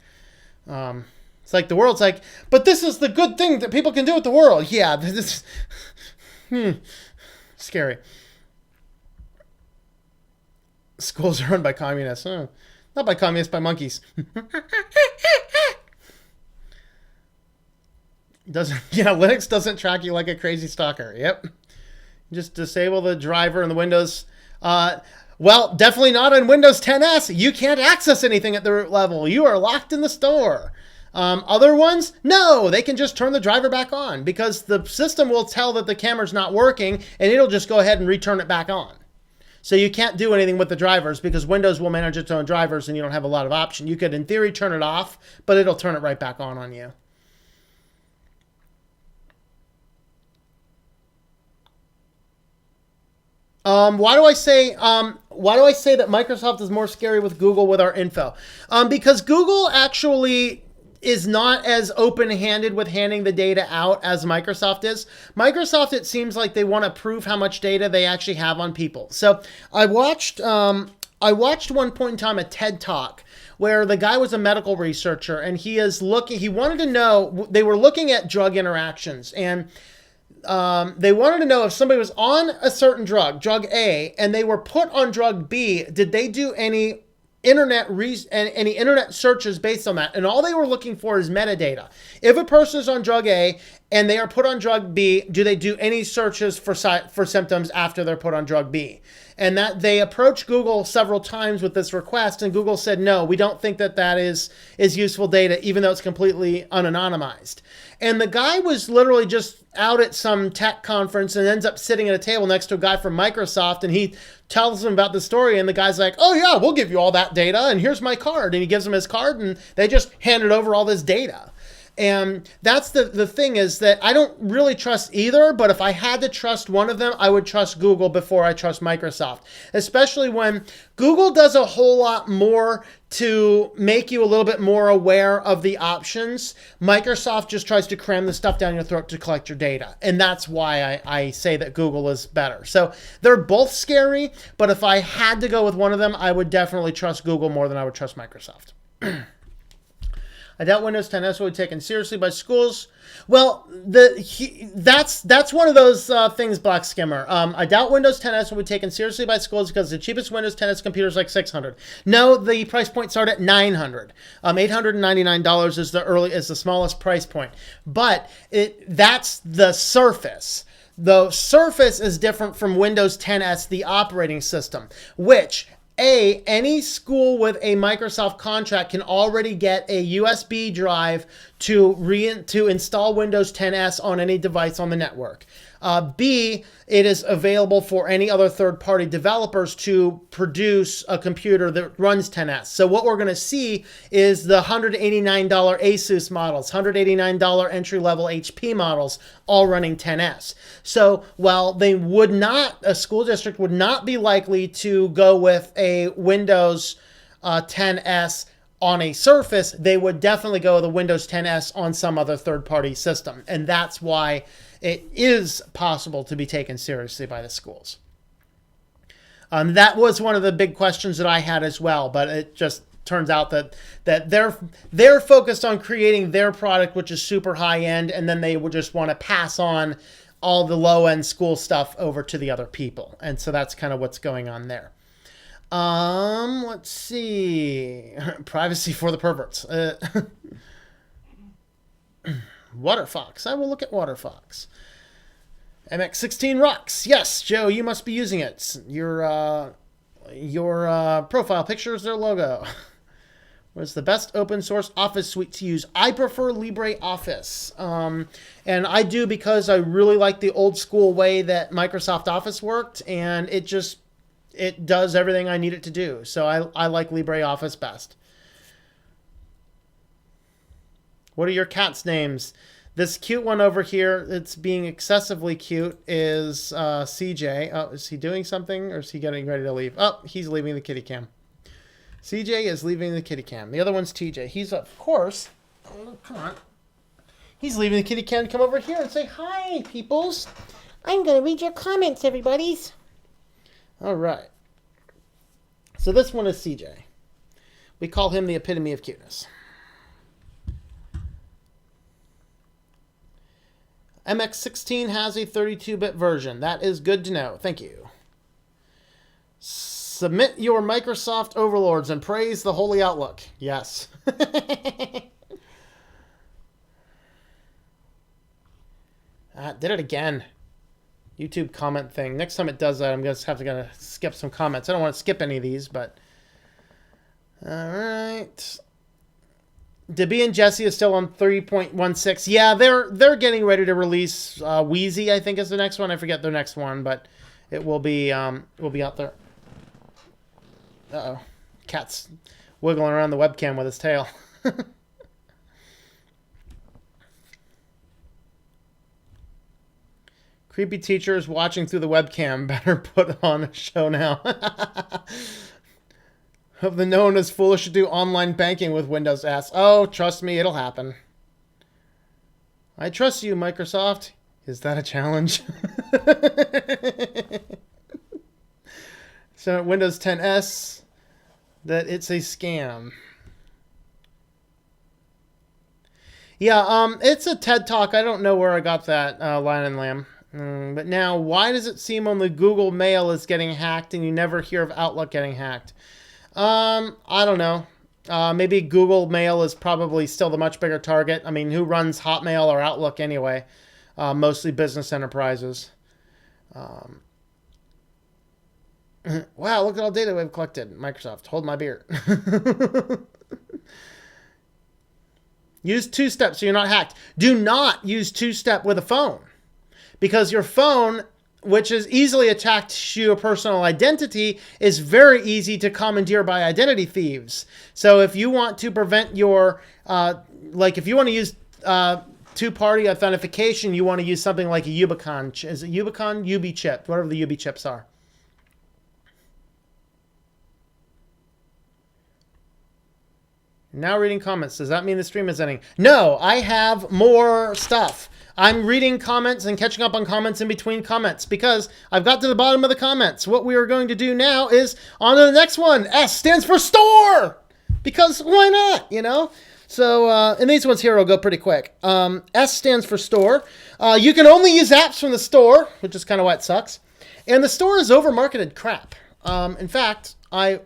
It's like the world's like, but this is the good thing that people can do with the world. Yeah, this scary. Schools are run by communists. Oh, not by communists, by monkeys. Linux doesn't track you like a crazy stalker. Yep. Just disable the driver in the Windows. Well, definitely not on Windows 10S. You can't access anything at the root level. You are locked in the store. Other ones, no, they can just turn the driver back on because the system will tell that the camera's not working and it'll just go ahead and return it back on. So you can't do anything with the drivers because Windows will manage its own drivers and you don't have a lot of option. You could, in theory, turn it off, but it'll turn it right back on you. Why do I say that Microsoft is more scary with Google with our info? Because Google actually is not as open-handed with handing the data out as Microsoft is. Microsoft, it seems like they want to prove how much data they actually have on people. So I watched one point in time a TED Talk where the guy was a medical researcher and he wanted to know, they were looking at drug interactions, and they wanted to know if somebody was on a certain drug A, and they were put on drug B, did they do any internet searches based on that? And all they were looking for is metadata. If a person is on drug A and they are put on drug B, do they do any searches for symptoms after they're put on drug B? And that they approached Google several times with this request, and Google said, no, we don't think that is useful data, even though it's completely unanonymized. And the guy was literally just out at some tech conference and ends up sitting at a table next to a guy from Microsoft, and he tells him about the story, and the guy's like, oh yeah, we'll give you all that data, and here's my card. And he gives him his card, and they just handed over all this data. And that's the thing, is that I don't really trust either, but if I had to trust one of them, I would trust Google before I trust Microsoft, especially when Google does a whole lot more to make you a little bit more aware of the options. Microsoft just tries to cram the stuff down your throat to collect your data. And that's why I say that Google is better. So they're both scary, but if I had to go with one of them, I would definitely trust Google more than I would trust Microsoft. I doubt Windows 10S will be taken seriously by schools. Well, that's one of those things, Black Skimmer. I doubt Windows 10S will be taken seriously by schools because the cheapest Windows 10S computer is like $600. No, the price point started at $900. $899 is the smallest price point. But that's the Surface. The Surface is different from Windows 10S, the operating system, which any school with a Microsoft contract can already get a USB drive to install Windows 10S on any device on the network. B, it is available for any other third-party developers to produce a computer that runs 10s. So what we're going to see is the $189 Asus models, $189 entry-level HP models, all running 10s. So while they would not, a school district would not be likely to go with a Windows 10s on a Surface, they would definitely go with a Windows 10s on some other third-party system. And that's why it is possible to be taken seriously by the schools. That was one of the big questions that I had as well, but it just turns out that they're focused on creating their product, which is super high-end, and then they would just want to pass on all the low-end school stuff over to the other people. And so that's kind of what's going on there. Let's see. Privacy for the perverts. Waterfox. I will look at Waterfox. MX16 rocks. Yes, Joe, you must be using it. Your profile picture is their logo. What's the best open source Office suite to use? I prefer LibreOffice. And I do because I really like the old school way that Microsoft Office worked, and it does everything I need it to do. So I like LibreOffice best. What are your cat's names? This cute one over here that's being excessively cute is CJ. Oh, is he doing something or is he getting ready to leave? Oh, he's leaving the kitty cam. CJ is leaving the kitty cam. The other one's TJ. He's, of course, oh, come on. He's leaving the kitty cam to come over here and say, hi, peoples. I'm going to read your comments, everybody's. All right. So this one is CJ. We call him the epitome of cuteness. MX16 has a 32-bit version. That is good to know. Thank you. Submit your Microsoft overlords and praise the Holy Outlook. Yes. Did it again. YouTube comment thing. Next time it does that, I'm going to have to skip some comments. I don't want to skip any of these, but... All right. Debbie and Jesse is still on 3.16. Yeah, they're getting ready to release Wheezy, I think is the next one. I forget their next one, but it will be out there. Uh-oh. Cat's wiggling around the webcam with his tail. Creepy teacher is watching through the webcam. Better put on a show now. Of the known as foolish to do online banking with Windows S. Oh, trust me, it'll happen. I trust you, Microsoft. Is that a challenge? So Windows 10S, that it's a scam. Yeah, it's a TED Talk. I don't know where I got that, Lion and Lamb. But now, why does it seem only Google Mail is getting hacked and you never hear of Outlook getting hacked? I don't know. Maybe Google Mail is probably still the much bigger target. I mean, who runs Hotmail or Outlook anyway? Mostly business enterprises. Wow, look at all data we've collected. Microsoft, hold my beer. Use two-step so you're not hacked. Do not use two-step with a phone. Because your phone, which is easily attacked to your personal identity, is very easy to commandeer by identity thieves. So if you want to prevent your, if you want to use two-party authentication, you want to use something like a Ubicon. Is it Ubicon? UbiChip, whatever the UbiChips are. Now reading comments. Does that mean the stream is ending? No, I have more stuff. I'm reading comments and catching up on comments in between comments because I've got to the bottom of the comments. What we are going to do now is on to the next one. S stands for store because why not, you know? So, and these ones here will go pretty quick. S stands for store. You can only use apps from the store, which is kind of why it sucks. And the store is over-marketed crap. In fact, I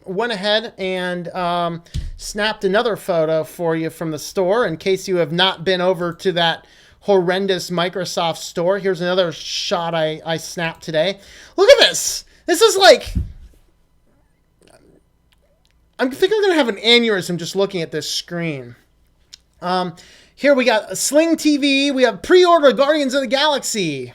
went ahead and snapped another photo for you from the store in case you have not been over to that horrendous Microsoft store. Here's another shot I snapped today. Look at this. This is like... I think I'm going to have an aneurysm just looking at this screen. Here we got Sling TV. We have pre-order Guardians of the Galaxy.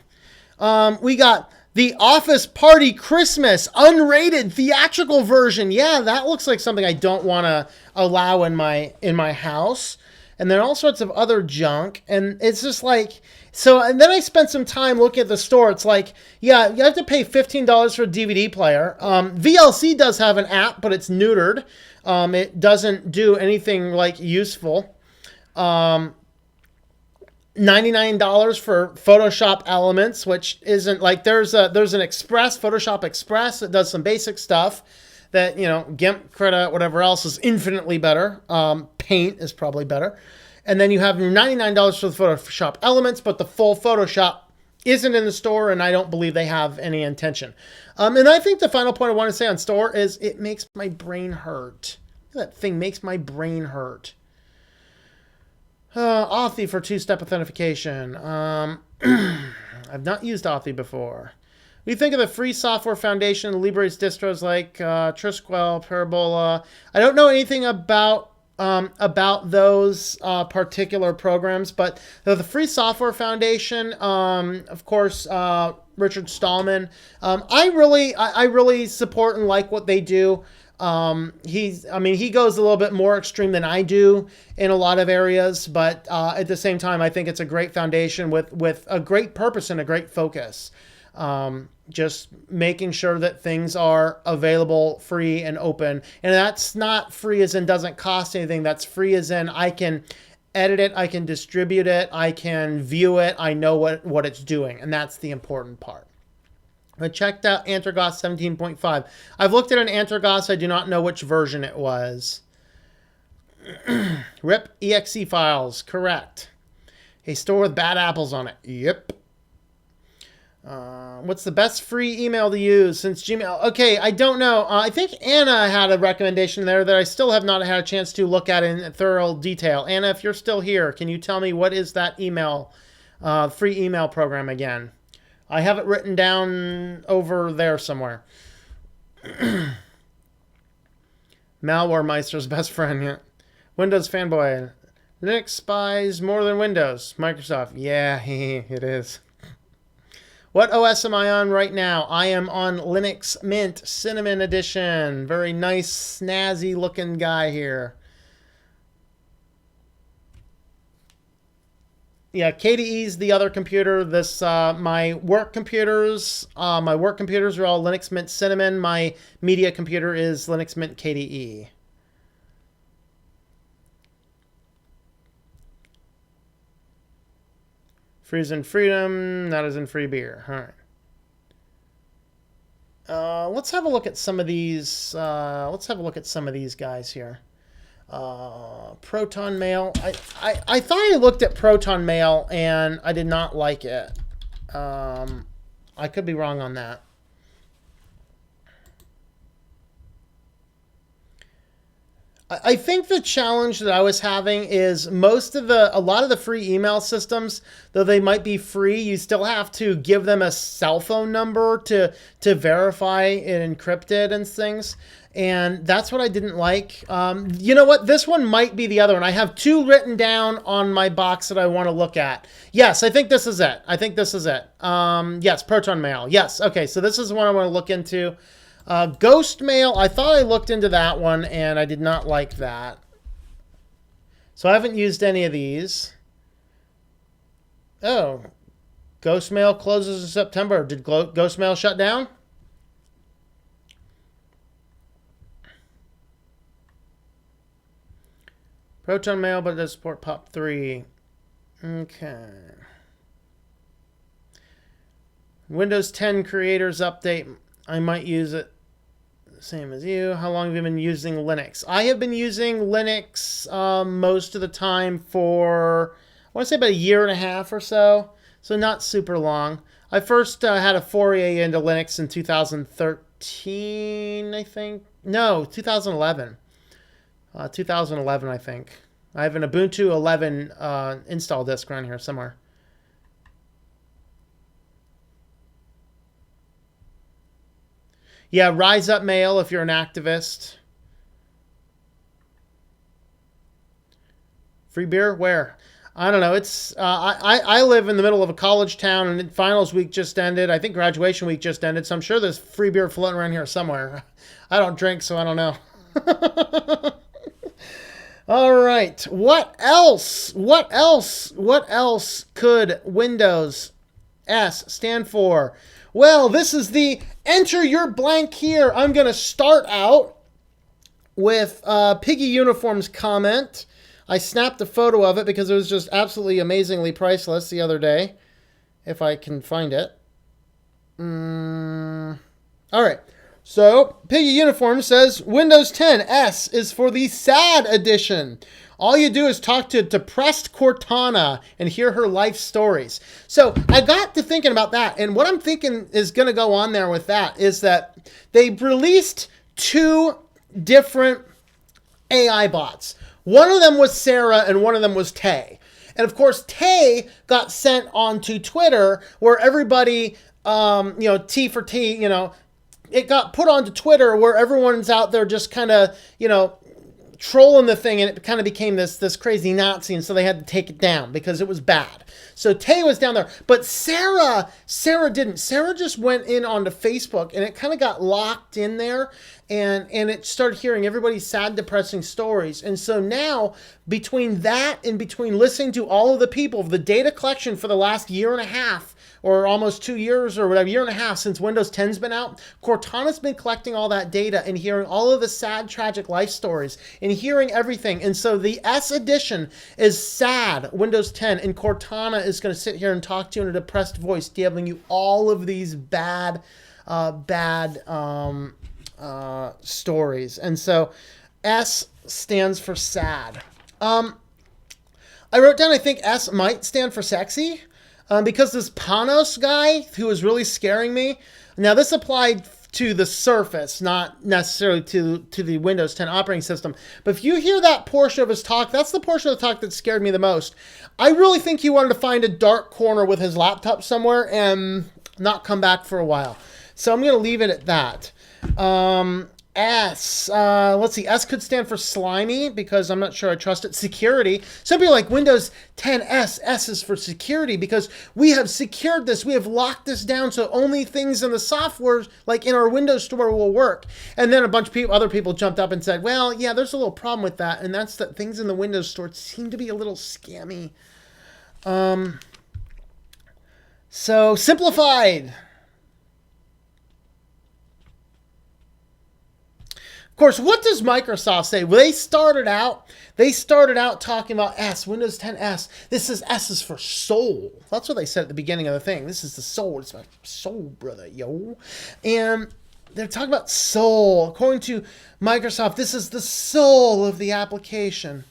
We got The Office Party Christmas unrated theatrical version. Yeah, that looks like something I don't want to allow in my house. And then all sorts of other junk. And it's just like, so, and then I spent some time looking at the store. It's like, yeah, you have to pay $15 for a DVD player. VLC does have an app, but it's neutered. It doesn't do anything like useful. $99 for Photoshop Elements, which isn't like, there's an Express, Photoshop Express that does some basic stuff that, you know, GIMP, Krita, whatever else is infinitely better. Paint is probably better. And then you have $99 for the Photoshop Elements, but the full Photoshop isn't in the store, and I don't believe they have any intention. And I think the final point I want to say on store is it makes my brain hurt. That thing makes my brain hurt. Authy for two-step authentication. I've not used Authy before. What do you think of the Free Software Foundation, Libre's distros like Trisquel, Parabola? I don't know anything about those particular programs, but the Free Software Foundation, of course, Richard Stallman. I really support and like what they do. He goes a little bit more extreme than I do in a lot of areas, but at the same time, I think it's a great foundation with a great purpose and a great focus. Just making sure that things are available, free, and open. And that's not free as in doesn't cost anything. That's free as in I can edit it, I can distribute it, I can view it, I know what it's doing. And that's the important part. I checked out Antergos 17.5. I've looked at an Antergos. I do not know which version it was. RIP exe files. Correct. A store with bad apples on it. Yep. What's the best free email to use since Gmail? Okay, I don't know. I think Anna had a recommendation there that I still have not had a chance to look at in thorough detail. Anna, if you're still here, can you tell me what is that email, free email program again? I have it written down over there somewhere. Malware Meister's best friend. Yeah. Windows fanboy. Linux spies more than Windows. Microsoft. Yeah, it is. What OS am I on right now? I am on Linux Mint Cinnamon Edition. Very nice, snazzy looking guy here. Yeah, KDE's the other computer. This my work computers are all Linux Mint Cinnamon. My media computer is Linux Mint KDE. Free as in freedom, not as in free beer. All right. Let's have a look at some of these. Let's have a look at some of these guys here. Proton Mail. I thought I looked at Proton Mail and I did not like it. I could be wrong on that. I think the challenge that I was having is a lot of the free email systems, though they might be free, you still have to give them a cell phone number to verify it encrypted and things. And that's what I didn't like. You know what? This one might be the other one. I have two written down on my box that I want to look at. Yes, I think this is it. Yes, Proton Mail. Yes. Okay, so this is one I want to look into. Ghost Mail, I thought I looked into that one, and I did not like that. So I haven't used any of these. Oh, Ghost Mail closes in September. Did Ghost Mail shut down? Proton Mail, but it does support POP3. Okay. Windows 10 Creators Update. I might use it. Same as you. How long have you been using Linux? I have been using Linux most of the time for, I want to say about a year and a half or so. So not super long. I first had a foray into Linux in 2013, I think. No, 2011. 2011, I think. I have an Ubuntu 11 install disk around here somewhere. Yeah, Rise Up Mail if you're an activist. Free beer? Where? I don't know. It's I live in the middle of a college town, and finals week just ended. I think graduation week just ended, so I'm sure there's free beer floating around here somewhere. I don't drink, so I don't know. All right. What else? What else? What else could Windows S stand for? Well, this is the enter your blank here. I'm going to start out with Piggy Uniform's comment. I snapped a photo of it because it was just absolutely amazingly priceless the other day. If I can find it. All right. So, Piggy Uniform says, Windows 10 S is for the sad edition. All you do is talk to depressed Cortana and hear her life stories. So, I got to thinking about that. And what I'm thinking is going to go on there with that is that they released 2 different AI bots. One of them was Sarah and one of them was Tay. And of course, Tay got sent onto Twitter where everybody, T for T, it got put onto Twitter where everyone's out there just kind of, trolling the thing, and it kind of became this crazy Nazi, and so they had to take it down because it was bad. So Tay was down there, but Sarah didn't. Sarah just went in onto Facebook, and it kind of got locked in there, and it started hearing everybody's sad, depressing stories. And so now, between that and between listening to all of the people, the data collection for the last year and a half, or almost 2 years or whatever, year and a half since Windows 10's been out, Cortana's been collecting all that data and hearing all of the sad, tragic life stories and hearing everything. And so the S edition is sad, Windows 10, and Cortana is going to sit here and talk to you in a depressed voice, giving you all of these bad stories. And so S stands for sad. I wrote down, I think S might stand for sexy. Because this Panos guy, who was really scaring me. Now, this applied to the Surface, not necessarily to the Windows 10 operating system. But if you hear that portion of his talk, that's the portion of the talk that scared me the most. I really think he wanted to find a dark corner with his laptop somewhere and not come back for a while. So I'm going to leave it at that. S. Let's see. S could stand for slimy because I'm not sure I trust it. Security. Some people like Windows 10 S. S is for security because we have secured this. We have locked this down so only things in the software, like in our Windows Store, will work. And then a bunch of other people jumped up and said, well, yeah, there's a little problem with that. And that's that things in the Windows Store seem to be a little scammy. So simplified. Of course, what does Microsoft say? Well, they started out talking about S, Windows 10 S. This is S is for soul. That's what they said at the beginning of the thing. This is the soul. It's my soul, brother, yo. And they're talking about soul. According to Microsoft, this is the soul of the application.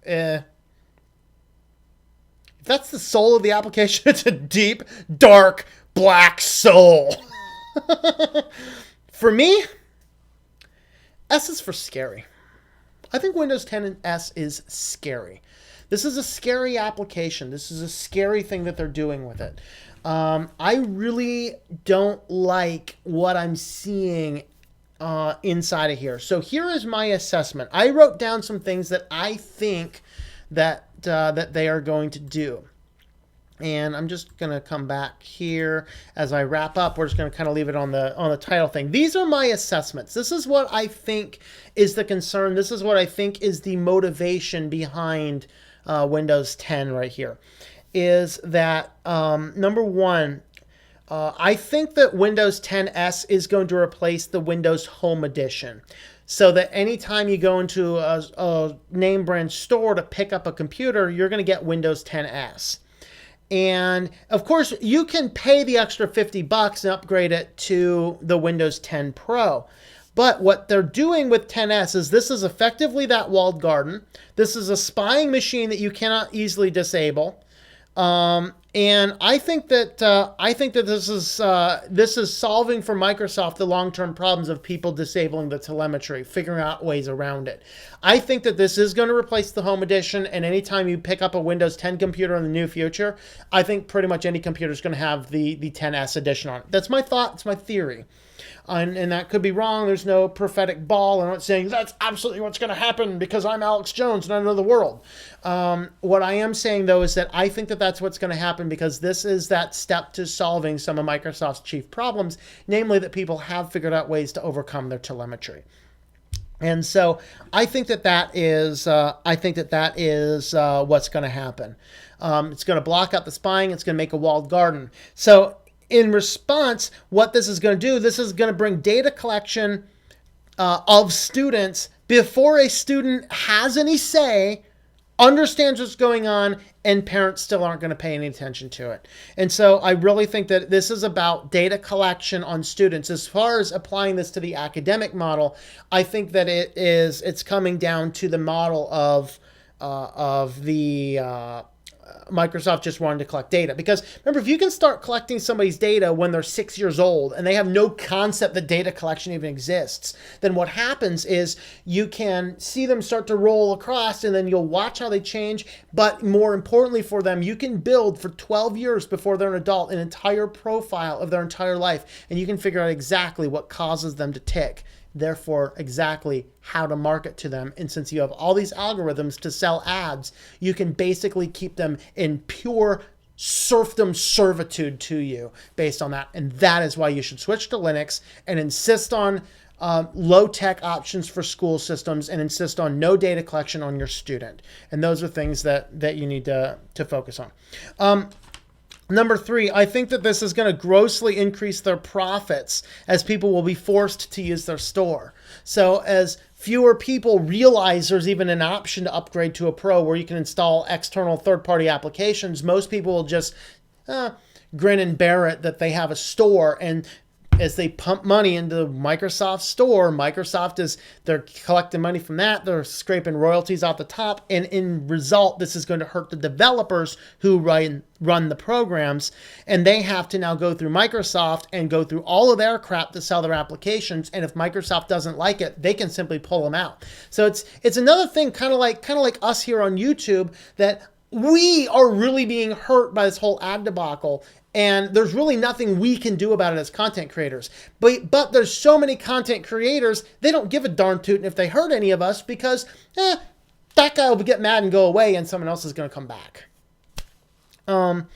If that's the soul of the application, it's a deep, dark, black soul. For me, S is for scary. I think Windows 10 S is scary. This is a scary application. This is a scary thing that they're doing with it. I really don't like what I'm seeing inside of here. So here is my assessment. I wrote down some things that I think that they are going to do. And I'm just going to come back here as I wrap up. We're just going to kind of leave it on the title thing. These are my assessments. This is what I think is the concern. This is what I think is the motivation behind Windows 10 right here. Is that, number one, I think that Windows 10 S is going to replace the Windows Home Edition. So that anytime you go into a name brand store to pick up a computer, you're going to get Windows 10 S. And of course, you can pay the extra $50 and upgrade it to the Windows 10 Pro. But what they're doing with 10S is this is effectively that walled garden. This is a spying machine that you cannot easily disable. And I think that this is solving for Microsoft the long-term problems of people disabling the telemetry, figuring out ways around it. I think that this is going to replace the Home Edition, and anytime you pick up a Windows 10 computer in the near future, I think pretty much any computer is going to have the 10S edition on it. That's my thought. It's my theory. And that could be wrong. There's no prophetic ball. I'm not saying that's absolutely what's going to happen because I'm Alex Jones and I know the world. What I am saying, though, is that I think that that's what's going to happen because this is that step to solving some of Microsoft's chief problems, namely that people have figured out ways to overcome their telemetry. And so I think that is what's going to happen. It's going to block out the spying. It's going to make a walled garden. So in response, what this is going to do, this is going to bring data collection of students before a student has any say, understands what's going on, and parents still aren't going to pay any attention to it. And so I really think that this is about data collection on students. As far as applying this to the academic model, I think that it's coming down to the model of the Microsoft just wanted to collect data. Because remember, if you can start collecting somebody's data when they're 6 years old and they have no concept that data collection even exists, then what happens is you can see them start to roll across and then you'll watch how they change. But more importantly for them, you can build for 12 years before they're an adult an entire profile of their entire life. And you can figure out exactly what causes them to tick. Therefore, exactly how to market to them. And since you have all these algorithms to sell ads, you can basically keep them in pure serfdom servitude to you based on that. And that is why you should switch to Linux and insist on low-tech options for school systems and insist on no data collection on your student. And those are things that you need to focus on. Number 3, I think that this is going to grossly increase their profits as people will be forced to use their store. So as fewer people realize there's even an option to upgrade to a Pro where you can install external third-party applications, most people will just grin and bear it that they have a store. And as they pump money into Microsoft Store, they're collecting money from that. They're scraping royalties off the top. And in result, this is going to hurt the developers who run the programs. And they have to now go through Microsoft and go through all of their crap to sell their applications. And if Microsoft doesn't like it, they can simply pull them out. So it's another thing, kind of like us here on YouTube, that we are really being hurt by this whole ad debacle. And there's really nothing we can do about it as content creators. But there's so many content creators, they don't give a darn tootin' if they hurt any of us because that guy will get mad and go away and someone else is going to come back. And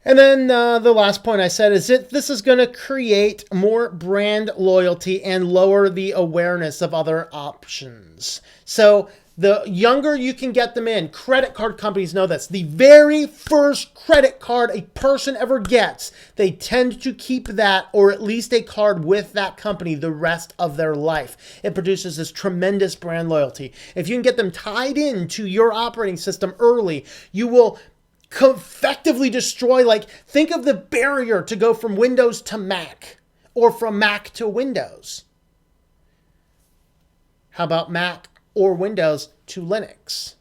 then the last point I said is that this is going to create more brand loyalty and lower the awareness of other options. So the younger you can get them in, credit card companies know this. The very first credit card a person ever gets, they tend to keep that or at least a card with that company the rest of their life. It produces this tremendous brand loyalty. If you can get them tied into your operating system early, you will effectively destroy, think of the barrier to go from Windows to Mac or from Mac to Windows. How about Mac or Windows to Linux?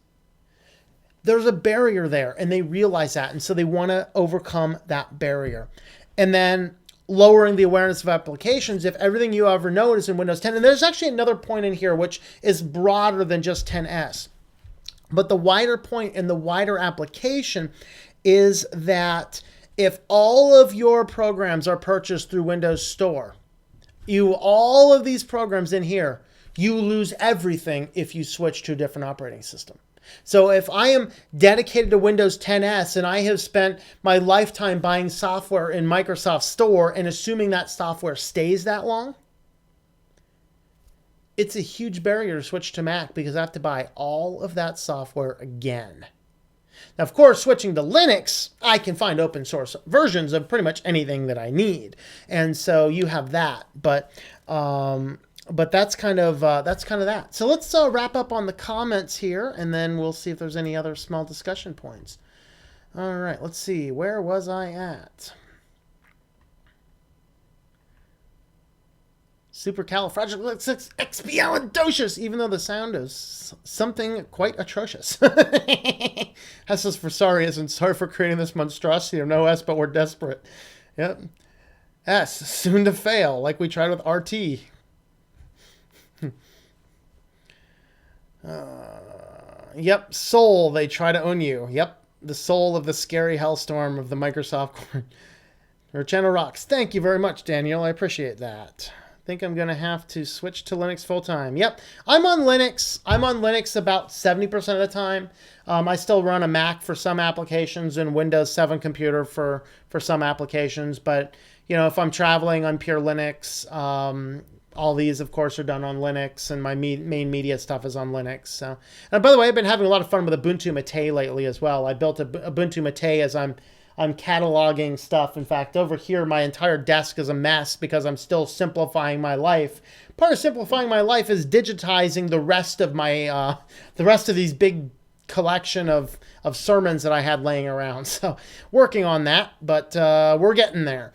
There's a barrier there, and they realize that, and so they want to overcome that barrier. And then lowering the awareness of applications, if everything you ever know is in Windows 10, and there's actually another point in here which is broader than just 10S. But the wider point and the wider application is that if all of your programs are purchased through Windows Store, all of these programs in here, you lose everything if you switch to a different operating system. So if I am dedicated to Windows 10S and I have spent my lifetime buying software in Microsoft Store and assuming that software stays that long, it's a huge barrier to switch to Mac because I have to buy all of that software again. Now, of course, switching to Linux, I can find open source versions of pretty much anything that I need. And so you have that. But that's kind of that. So let's wrap up on the comments here, and then we'll see if there's any other small discussion points. All right, let's see. Where was I at? Supercalifragilisticexpialidocious, even though the sound is something quite atrocious. S says for sorry isn't sorry for creating this monstrosity of no S, but we're desperate. Yep. S, soon to fail, like we tried with RT. Yep, soul, they try to own you. Yep, the soul of the scary hellstorm of the Microsoft. Your channel rocks. Thank you very much, Daniel. I appreciate that. I think I'm going to have to switch to Linux full time. Yep. I'm on Linux. I'm on Linux about 70% of the time. I still run a Mac for some applications and Windows 7 computer for some applications. But, you know, if I'm traveling on pure Linux, all these, of course, are done on Linux, and my main media stuff is on Linux. So, and by the way, I've been having a lot of fun with Ubuntu Mate lately as well. I built a Ubuntu Mate as I'm cataloging stuff. In fact, over here, my entire desk is a mess because I'm still simplifying my life. Part of simplifying my life is digitizing the rest of my these big collection of sermons that I had laying around. So, working on that, but we're getting there.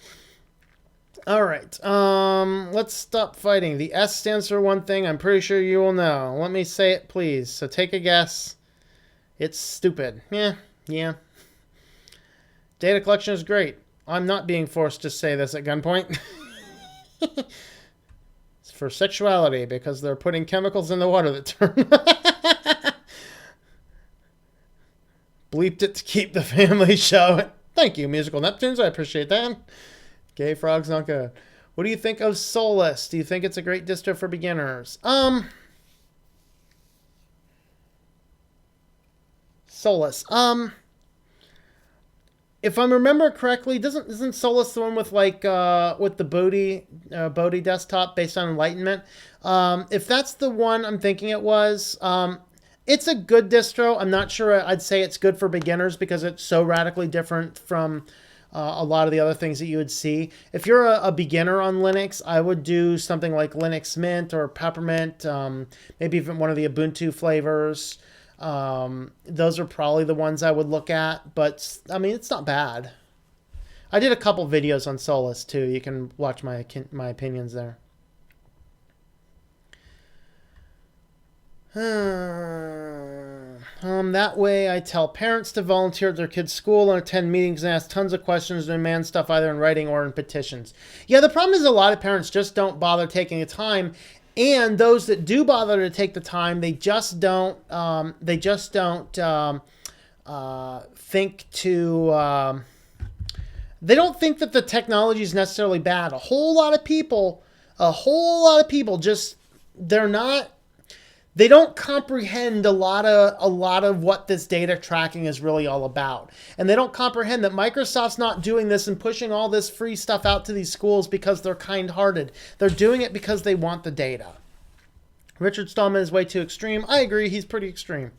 All right, let's stop fighting. The S stands for one thing I'm pretty sure you will know. Let me say it, please. So take a guess. It's stupid. Yeah. Data collection is great. I'm not being forced to say this at gunpoint. It's for sexuality because they're putting chemicals in the water that turn. Bleeped it to keep the family show. Thank you, Musical Neptunes. I appreciate that. Gay Frog's not good. What do you think of Solus? Do you think it's a great distro for beginners? Solus. If I remember correctly, isn't Solus the one with like with the Bodhi desktop based on Enlightenment? If that's the one I'm thinking it was, it's a good distro. I'm not sure I'd say it's good for beginners because it's so radically different from a lot of the other things that you would see. If you're a beginner on Linux, I would do something like Linux Mint or Peppermint, maybe even one of the Ubuntu flavors. Those are probably the ones I would look at, but I mean, it's not bad. I did a couple videos on Solus too. You can watch my opinions there. That way I tell parents to volunteer at their kids' school and attend meetings and ask tons of questions and demand stuff either in writing or in petitions. Yeah, the problem is a lot of parents just don't bother taking the time, and those that do bother to take the time, they just don't think to they don't think that the technology is necessarily bad. A whole lot of people just they don't comprehend a lot of what this data tracking is really all about. And they don't comprehend that Microsoft's not doing this and pushing all this free stuff out to these schools because they're kind-hearted. They're doing it because they want the data. Richard Stallman is way too extreme. I agree, he's pretty extreme.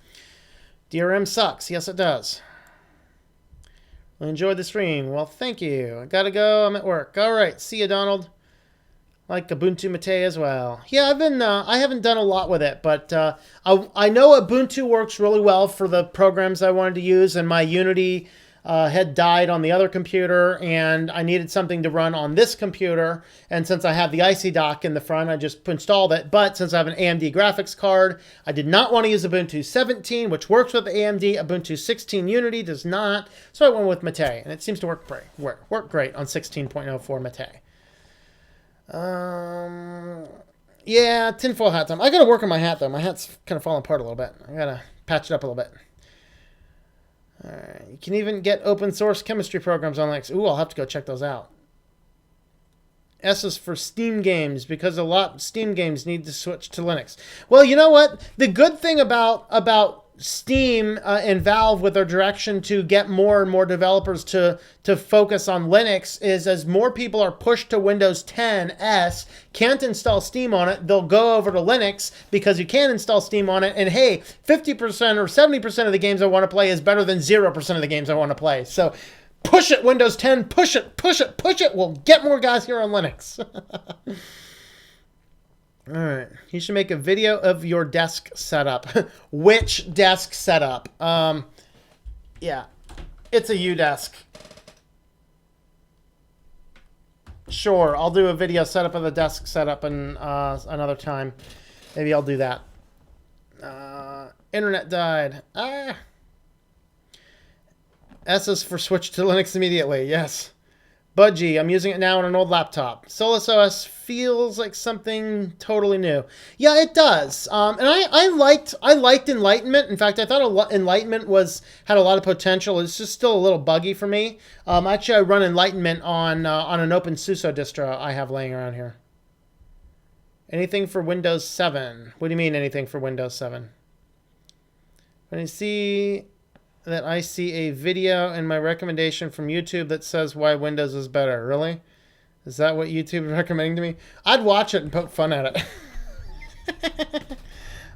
DRM sucks. Yes, it does. I enjoyed the stream. Well, thank you. I gotta go. I'm at work. All right. See you, Donald. Like Ubuntu Mate as well. Yeah, I haven't done a lot with it, but I know Ubuntu works really well for the programs I wanted to use, and my Unity had died on the other computer, and I needed something to run on this computer, and since I have the IC dock in the front, I just installed it, but since I have an AMD graphics card, I did not want to use Ubuntu 17, which works with AMD. Ubuntu 16 Unity does not, so I went with Mate, and it seems to work great on 16.04 Mate. Yeah, tinfoil hat time. I gotta work on my hat though. My hat's kind of falling apart a little bit. I gotta patch it up a little bit. Alright, you can even get open source chemistry programs on Linux. Ooh, I'll have to go check those out. S is for Steam games, because a lot of Steam games need to switch to Linux. Well, you know what? The good thing about Steam and Valve with their direction to get more and more developers to focus on Linux is as more people are pushed to Windows 10 S, can't install Steam on it, they'll go over to Linux because you can install Steam on it, and hey, 50% or 70% of the games I want to play is better than 0% of the games I want to play. So push it, Windows 10, push it. We'll get more guys here on Linux. All right. You should make a video of your desk setup. Which desk setup? Yeah. It's a U-desk. Sure, I'll do a video setup of the desk setup another time. Maybe I'll do that. Internet died. S is for switch to Linux immediately. Yes. Budgie, I'm using it now on an old laptop. Solus OS feels like something totally new. Yeah, it does. And I liked Enlightenment. In fact, I thought Enlightenment had a lot of potential. It's just still a little buggy for me. Actually, I run Enlightenment on an OpenSUSE distro I have laying around here. Anything for Windows 7? What do you mean anything for Windows 7? When I see a video in my recommendation from YouTube that says why Windows is better. Really? Is that what YouTube is recommending to me? I'd watch it and poke fun at it.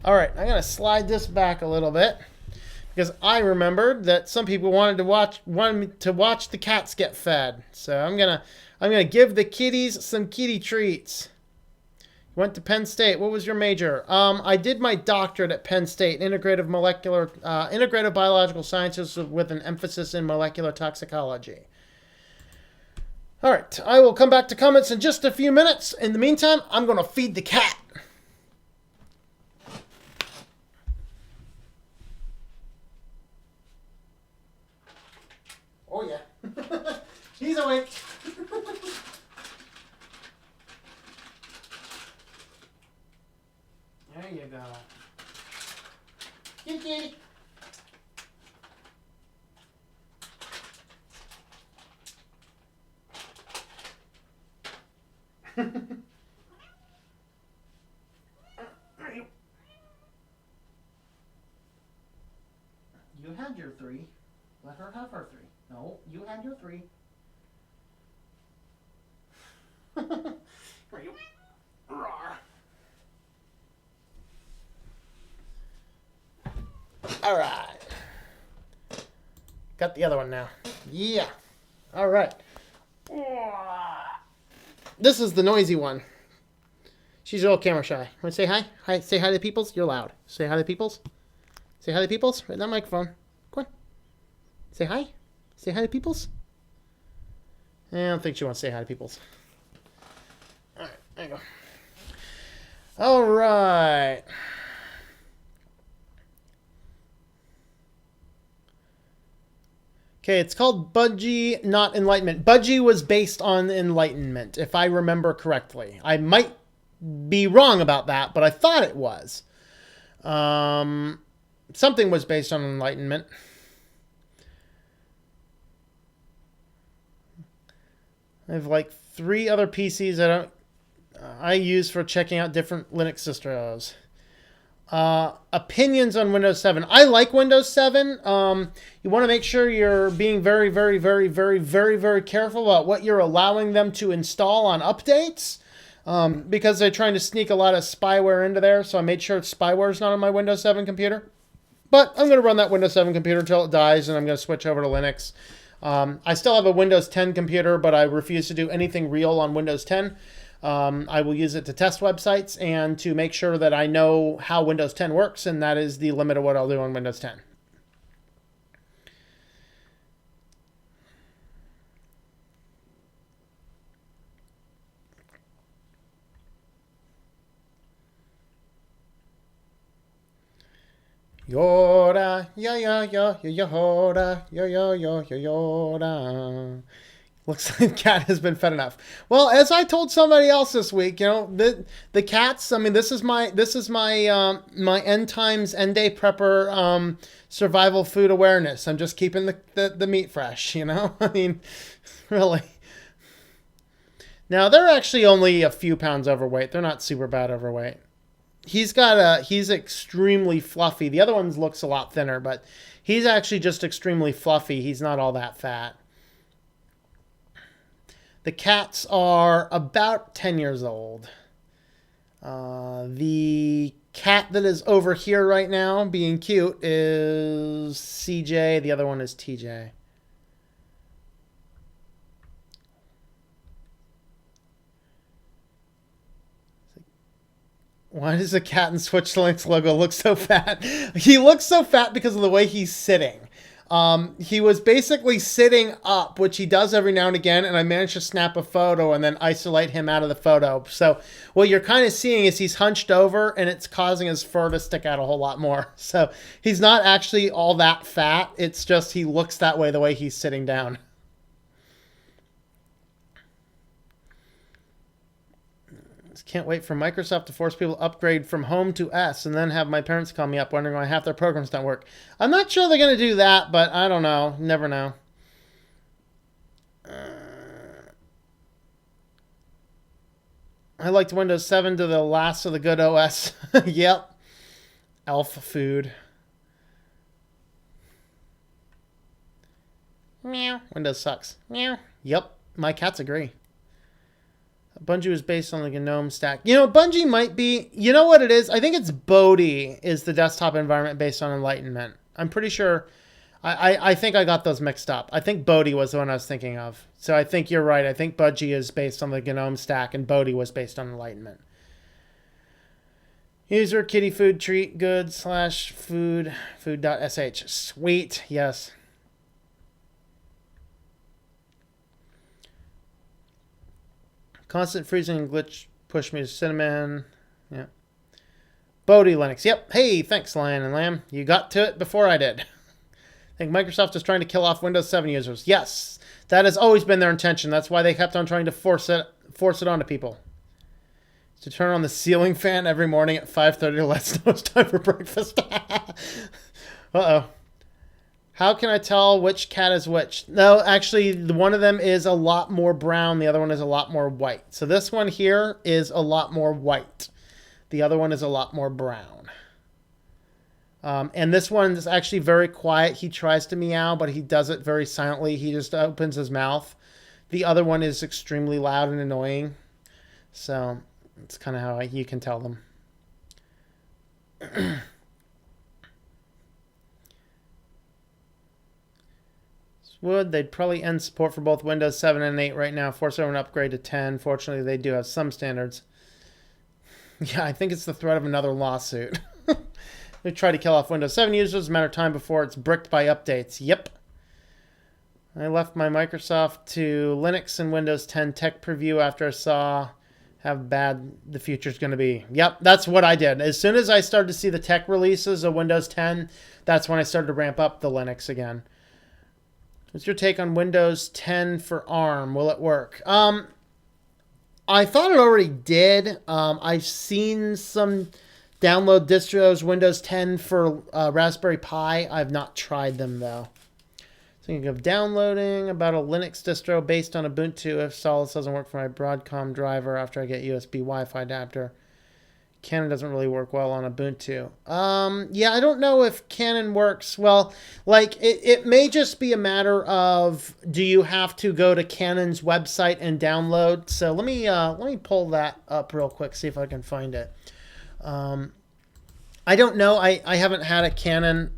All right, I'm gonna slide this back a little bit because I remembered that some people wanted me to watch the cats get fed. So I'm gonna give the kitties some kitty treats. Went to Penn State. What was your major? I did my doctorate at Penn State, integrative biological sciences with an emphasis in molecular toxicology. All right, I will come back to comments in just a few minutes. In the meantime, I'm going to feed the cat. Oh yeah, he's awake. There you go. Kitty. You had your 3. Let her have her 3. No, you had your 3. All right. Got the other one now. Yeah. All right. This is the noisy one. She's a little camera shy. Want to say hi? Hi. Say hi to the peoples. You're loud. Say hi to the peoples. Say hi to the peoples. Right in that microphone. Come on. Say hi. Say hi to the peoples. I don't think she wants to say hi to peoples. All right. There you go. All right. Okay, it's called Budgie, not Enlightenment. Budgie was based on Enlightenment, if I remember correctly. I might be wrong about that, but I thought it was. Something was based on Enlightenment. I have like 3 other PCs I use for checking out different Linux distros. Opinions on Windows 7. I like Windows 7. You want to make sure you're being very, very, very, very, very, very careful about what you're allowing them to install on updates. Because they're trying to sneak a lot of spyware into there. So I made sure spyware is not on my Windows 7 computer. But I'm going to run that Windows 7 computer until it dies, and I'm going to switch over to Linux. I still have a Windows 10 computer, but I refuse to do anything real on Windows 10. I will use it to test websites and to make sure that I know how Windows 10 works, and that is the limit of what I'll do on Windows 10. Yoda, yo yo yo yo Yoda, yo yo yo yo Yoda. Looks like the cat has been fed enough. Well, as I told somebody else this week, you know, the cats. I mean, this is my my end times end day prepper survival food awareness. I'm just keeping the meat fresh. You know, I mean, really. Now they're actually only a few pounds overweight. They're not super bad overweight. He's extremely fluffy. The other one looks a lot thinner, but he's actually just extremely fluffy. He's not all that fat. The cats are about 10 years old. The cat that is over here right now being cute is CJ. The other one is TJ. Why does the cat in Switch Links logo look so fat? He looks so fat because of the way he's sitting. He was basically sitting up, which he does every now and again, and I managed to snap a photo and then isolate him out of the photo. So what you're kind of seeing is he's hunched over, and it's causing his fur to stick out a whole lot more. So he's not actually all that fat. It's just he looks that way the way he's sitting down. Can't wait for Microsoft to force people to upgrade from home to S and then have my parents call me up wondering why half their programs don't work. I'm not sure they're going to do that, but I don't know. Never know. I liked Windows 7 to the last of the good OS. Yep. Elf food. Meow. Windows sucks. Meow. Yep. My cats agree. Bungie was based on the GNOME stack. You know, Bungie might be... You know what it is? I think it's Bodhi is the desktop environment based on Enlightenment. I'm pretty sure... I think I got those mixed up. I think Bodhi was the one I was thinking of. So I think you're right. I think Bungie is based on the GNOME stack and Bodhi was based on Enlightenment. User kitty food treat good / food food.sh. Sweet. Yes. Constant freezing and glitch push me to Cinnamon. Yeah. Bodhi Linux. Yep. Hey, thanks, Lion and Lamb. You got to it before I did. I think Microsoft is trying to kill off Windows 7 users. Yes. That has always been their intention. That's why they kept on trying to force it onto people. To turn on the ceiling fan every morning at 5:30 to let us know it's time for breakfast. Uh-oh. How can I tell which cat is which? No, actually, one of them is a lot more brown. The other one is a lot more white. So this one here is a lot more white. The other one is a lot more brown. And this one is actually very quiet. He tries to meow, but he does it very silently. He just opens his mouth. The other one is extremely loud and annoying. So it's kind of how you can tell them. Would they'd probably end support for both Windows 7 and 8 right now, force over an upgrade to 10. Fortunately, they do have some standards. Yeah, I think it's the threat of another lawsuit. They try to kill off Windows 7 users. It's a matter of time before it's bricked by updates. Yep. I left my Microsoft to Linux and Windows 10 tech preview after I saw how bad the future's going to be. Yep, that's what I did. As soon as I started to see the tech releases of Windows 10, that's when I started to ramp up the Linux again. What's your take on Windows 10 for ARM? Will it work? I thought it already did. I've seen some download distros, Windows 10 for Raspberry Pi. I've not tried them, though. Thinking of downloading about a Linux distro based on Ubuntu if Solid doesn't work for my Broadcom driver after I get USB Wi-Fi adapter. Canon doesn't really work well on Ubuntu. Yeah, I don't know if Canon works well. Like, it may just be a matter of, do you have to go to Canon's website and download? So let me pull that up real quick, see if I can find it. I don't know. I haven't had a Canon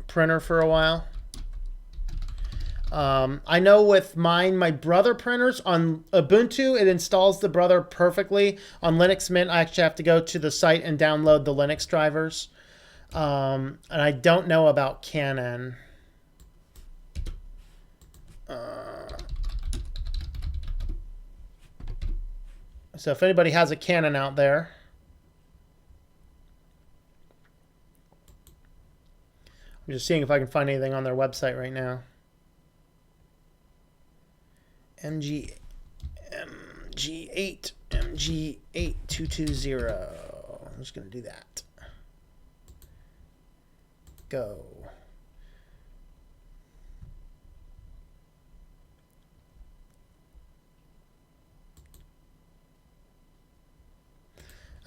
printer for a while. I know with my Brother printers on Ubuntu, it installs the Brother perfectly. On Linux Mint, I actually have to go to the site and download the Linux drivers. And I don't know about Canon. So if anybody has a Canon out there, I'm just seeing if I can find anything on their website right now. MG8 MG8220. I'm just going to do that. Go.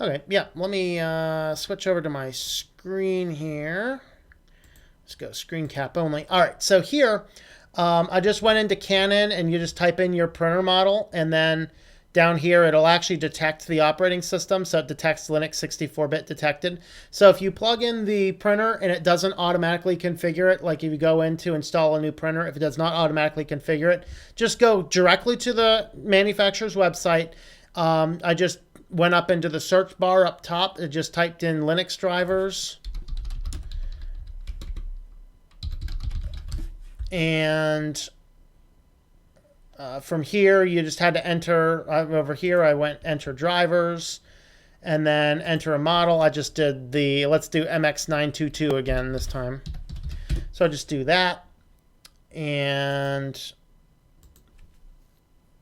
Okay, yeah, let me switch over to my screen here. Let's go screen cap only. All right, so here, I just went into Canon and you just type in your printer model, and then down here it'll actually detect the operating system. So it detects Linux 64-bit detected. So if you plug in the printer and it doesn't automatically configure it, like if you go in to install a new printer, if it does not automatically configure it, just go directly to the manufacturer's website. I just went up into the search bar up top. It just typed in Linux drivers. And from here, you just had to enter, over here, I went enter drivers, and then enter a model. I just did the, let's do MX922 again this time. So I just do that, and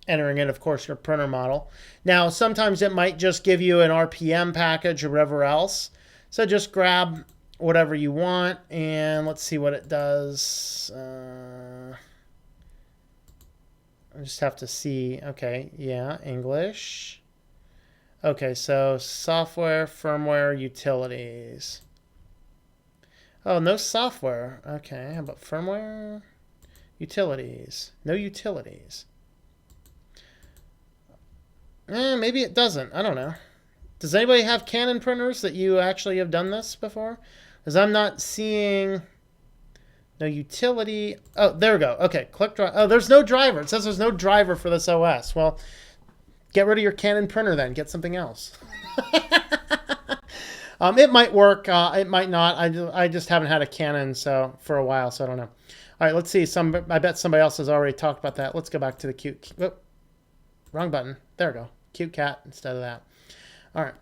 entering in, of course, your printer model. Now, sometimes it might just give you an RPM package or whatever else. So just grab whatever you want, and let's see what it does. I just have to see. Okay, yeah, English. Okay, so software, firmware, utilities. Oh, no software. Okay, how about firmware? Utilities. No utilities. Maybe it doesn't. I don't know. Does anybody have Canon printers that you actually have done this before? Because I'm not seeing no utility. Oh, there we go. Okay, click drive. Oh, there's no driver. It says there's no driver for this OS. Well, get rid of your Canon printer then. Get something else. It might work. It might not. I just haven't had a Canon for a while, so I don't know. All right, let's see. I bet somebody else has already talked about that. Let's go back to the cute. Oh, wrong button. There we go. Cute cat instead of that. All right.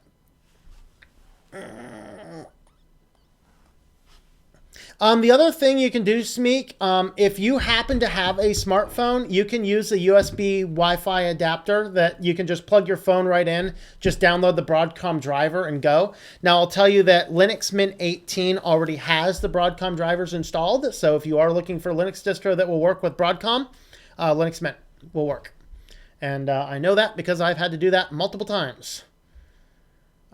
The other thing you can do, Smeek, if you happen to have a smartphone, you can use a USB Wi-Fi adapter that you can just plug your phone right in, just download the Broadcom driver and go. Now, I'll tell you that Linux Mint 18 already has the Broadcom drivers installed. So if you are looking for a Linux distro that will work with Broadcom, Linux Mint will work. And I know that because I've had to do that multiple times.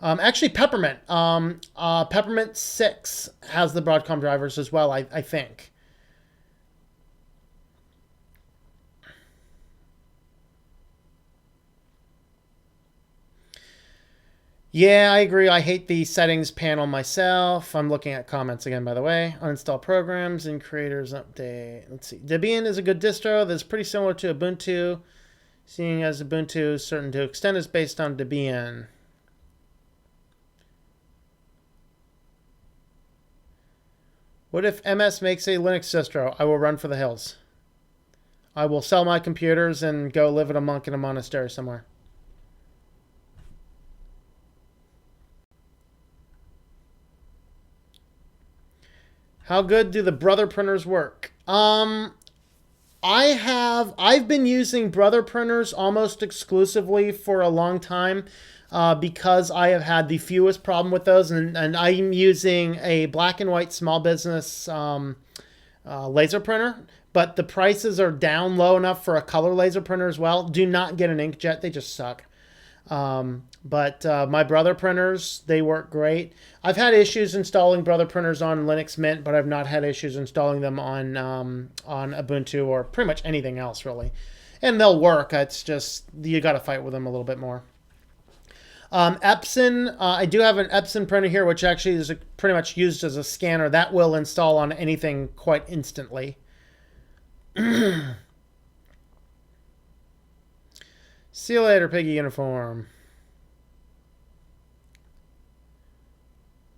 Actually, Peppermint. Peppermint 6 has the Broadcom drivers as well, I think. Yeah, I agree. I hate the settings panel myself. I'm looking at comments again, by the way. Uninstall programs and creators update. Let's see. Debian is a good distro that's pretty similar to Ubuntu, seeing as Ubuntu is certain to extend is based on Debian. What if MS makes a Linux distro? I will run for the hills. I will sell my computers and go live as a monk in a monastery somewhere. How good do the Brother printers work? I've been using Brother printers almost exclusively for a long time. Because I have had the fewest problem with those, and I'm using a black and white small business laser printer, but the prices are down low enough for a color laser printer as well. Do not get an inkjet; they just suck. But my Brother printers, they work great. I've had issues installing Brother printers on Linux Mint, but I've not had issues installing them on Ubuntu or pretty much anything else really. And they'll work. It's just you got to fight with them a little bit more. Epson, I do have an Epson printer here, which actually is pretty much used as a scanner. That will install on anything quite instantly. See you later, Piggy Uniform.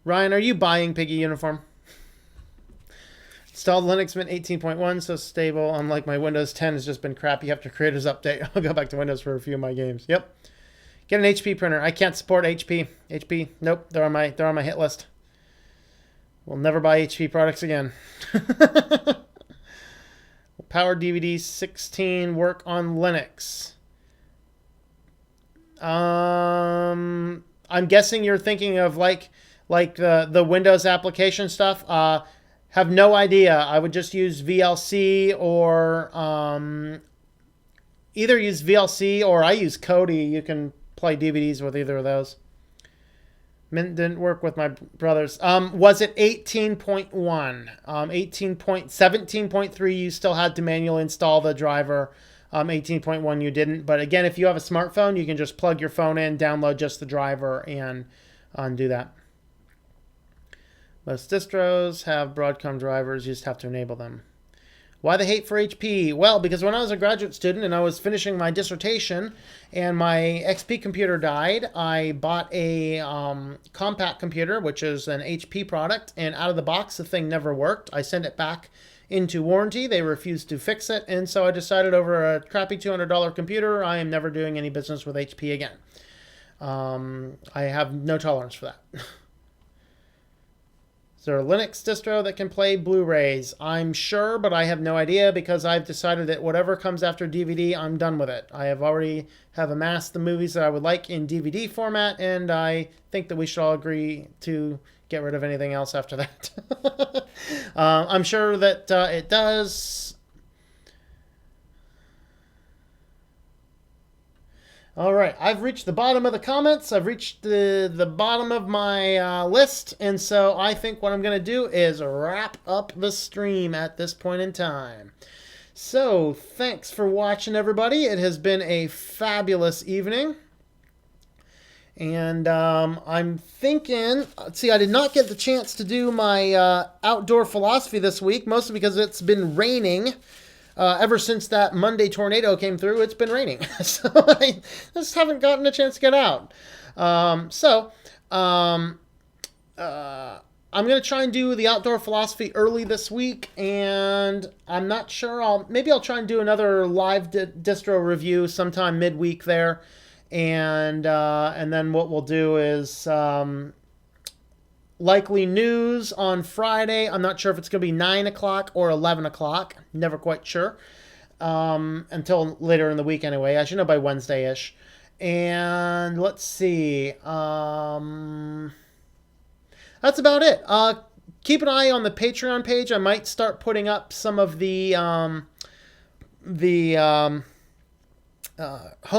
Ryan, are you buying Piggy Uniform? Installed Linux Mint 18.1, so stable. Unlike my Windows 10 has just been crappy after Creators Update. I'll go back to Windows for a few of my games. Yep. Get an HP printer. I can't support HP. HP, nope, they're on my hit list. We'll never buy HP products again. Power DVD 16 work on Linux. I'm guessing you're thinking of like the Windows application stuff. Have no idea. I would just use VLC or either use VLC or I use Kodi. You can play DVDs with either of those. Mint didn't work with my brothers. Was it 18.1? 17.3 you still had to manually install the driver. 18.1 you didn't. But again, if you have a smartphone, you can just plug your phone in, download just the driver, and undo that. Most distros have Broadcom drivers. You just have to enable them. Why the hate for HP? Well, because when I was a graduate student and I was finishing my dissertation and my XP computer died, I bought a compact computer, which is an HP product, and out of the box, the thing never worked. I sent it back into warranty. They refused to fix it, and so I decided over a crappy $200 computer, I am never doing any business with HP again. I have no tolerance for that. Is there a Linux distro that can play Blu-rays? I'm sure, but I have no idea because I've decided that whatever comes after DVD, I'm done with it. I have already have amassed the movies that I would like in DVD format, and I think that we should all agree to get rid of anything else after that. I'm sure that it does. All right, I've reached the bottom of the comments. I've reached the bottom of my list, and so I think what I'm going to do is wrap up the stream at this point in time. So, thanks for watching, everybody. It has been a fabulous evening. And I'm thinking, see, I did not get the chance to do my outdoor philosophy this week, mostly because it's been raining. Ever since that Monday tornado came through, it's been raining. So I just haven't gotten a chance to get out. I'm going to try and do the outdoor philosophy early this week, and I'm not sure. Maybe I'll try and do another live distro review sometime midweek there. And then what we'll do is likely news on Friday. I'm not sure if it's going to be 9 o'clock or 11 o'clock. Never quite sure. Until later in the week anyway. I should know by Wednesday-ish. And let's see. That's about it. Keep an eye on the Patreon page. I might start putting up some of the home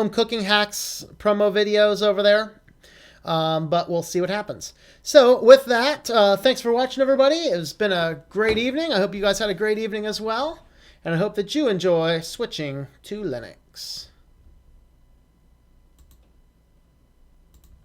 cooking hacks promo videos over there. But we'll see what happens. So with that, thanks for watching, everybody. It's been a great evening. I hope you guys had a great evening as well. And I hope that you enjoy switching to Linux.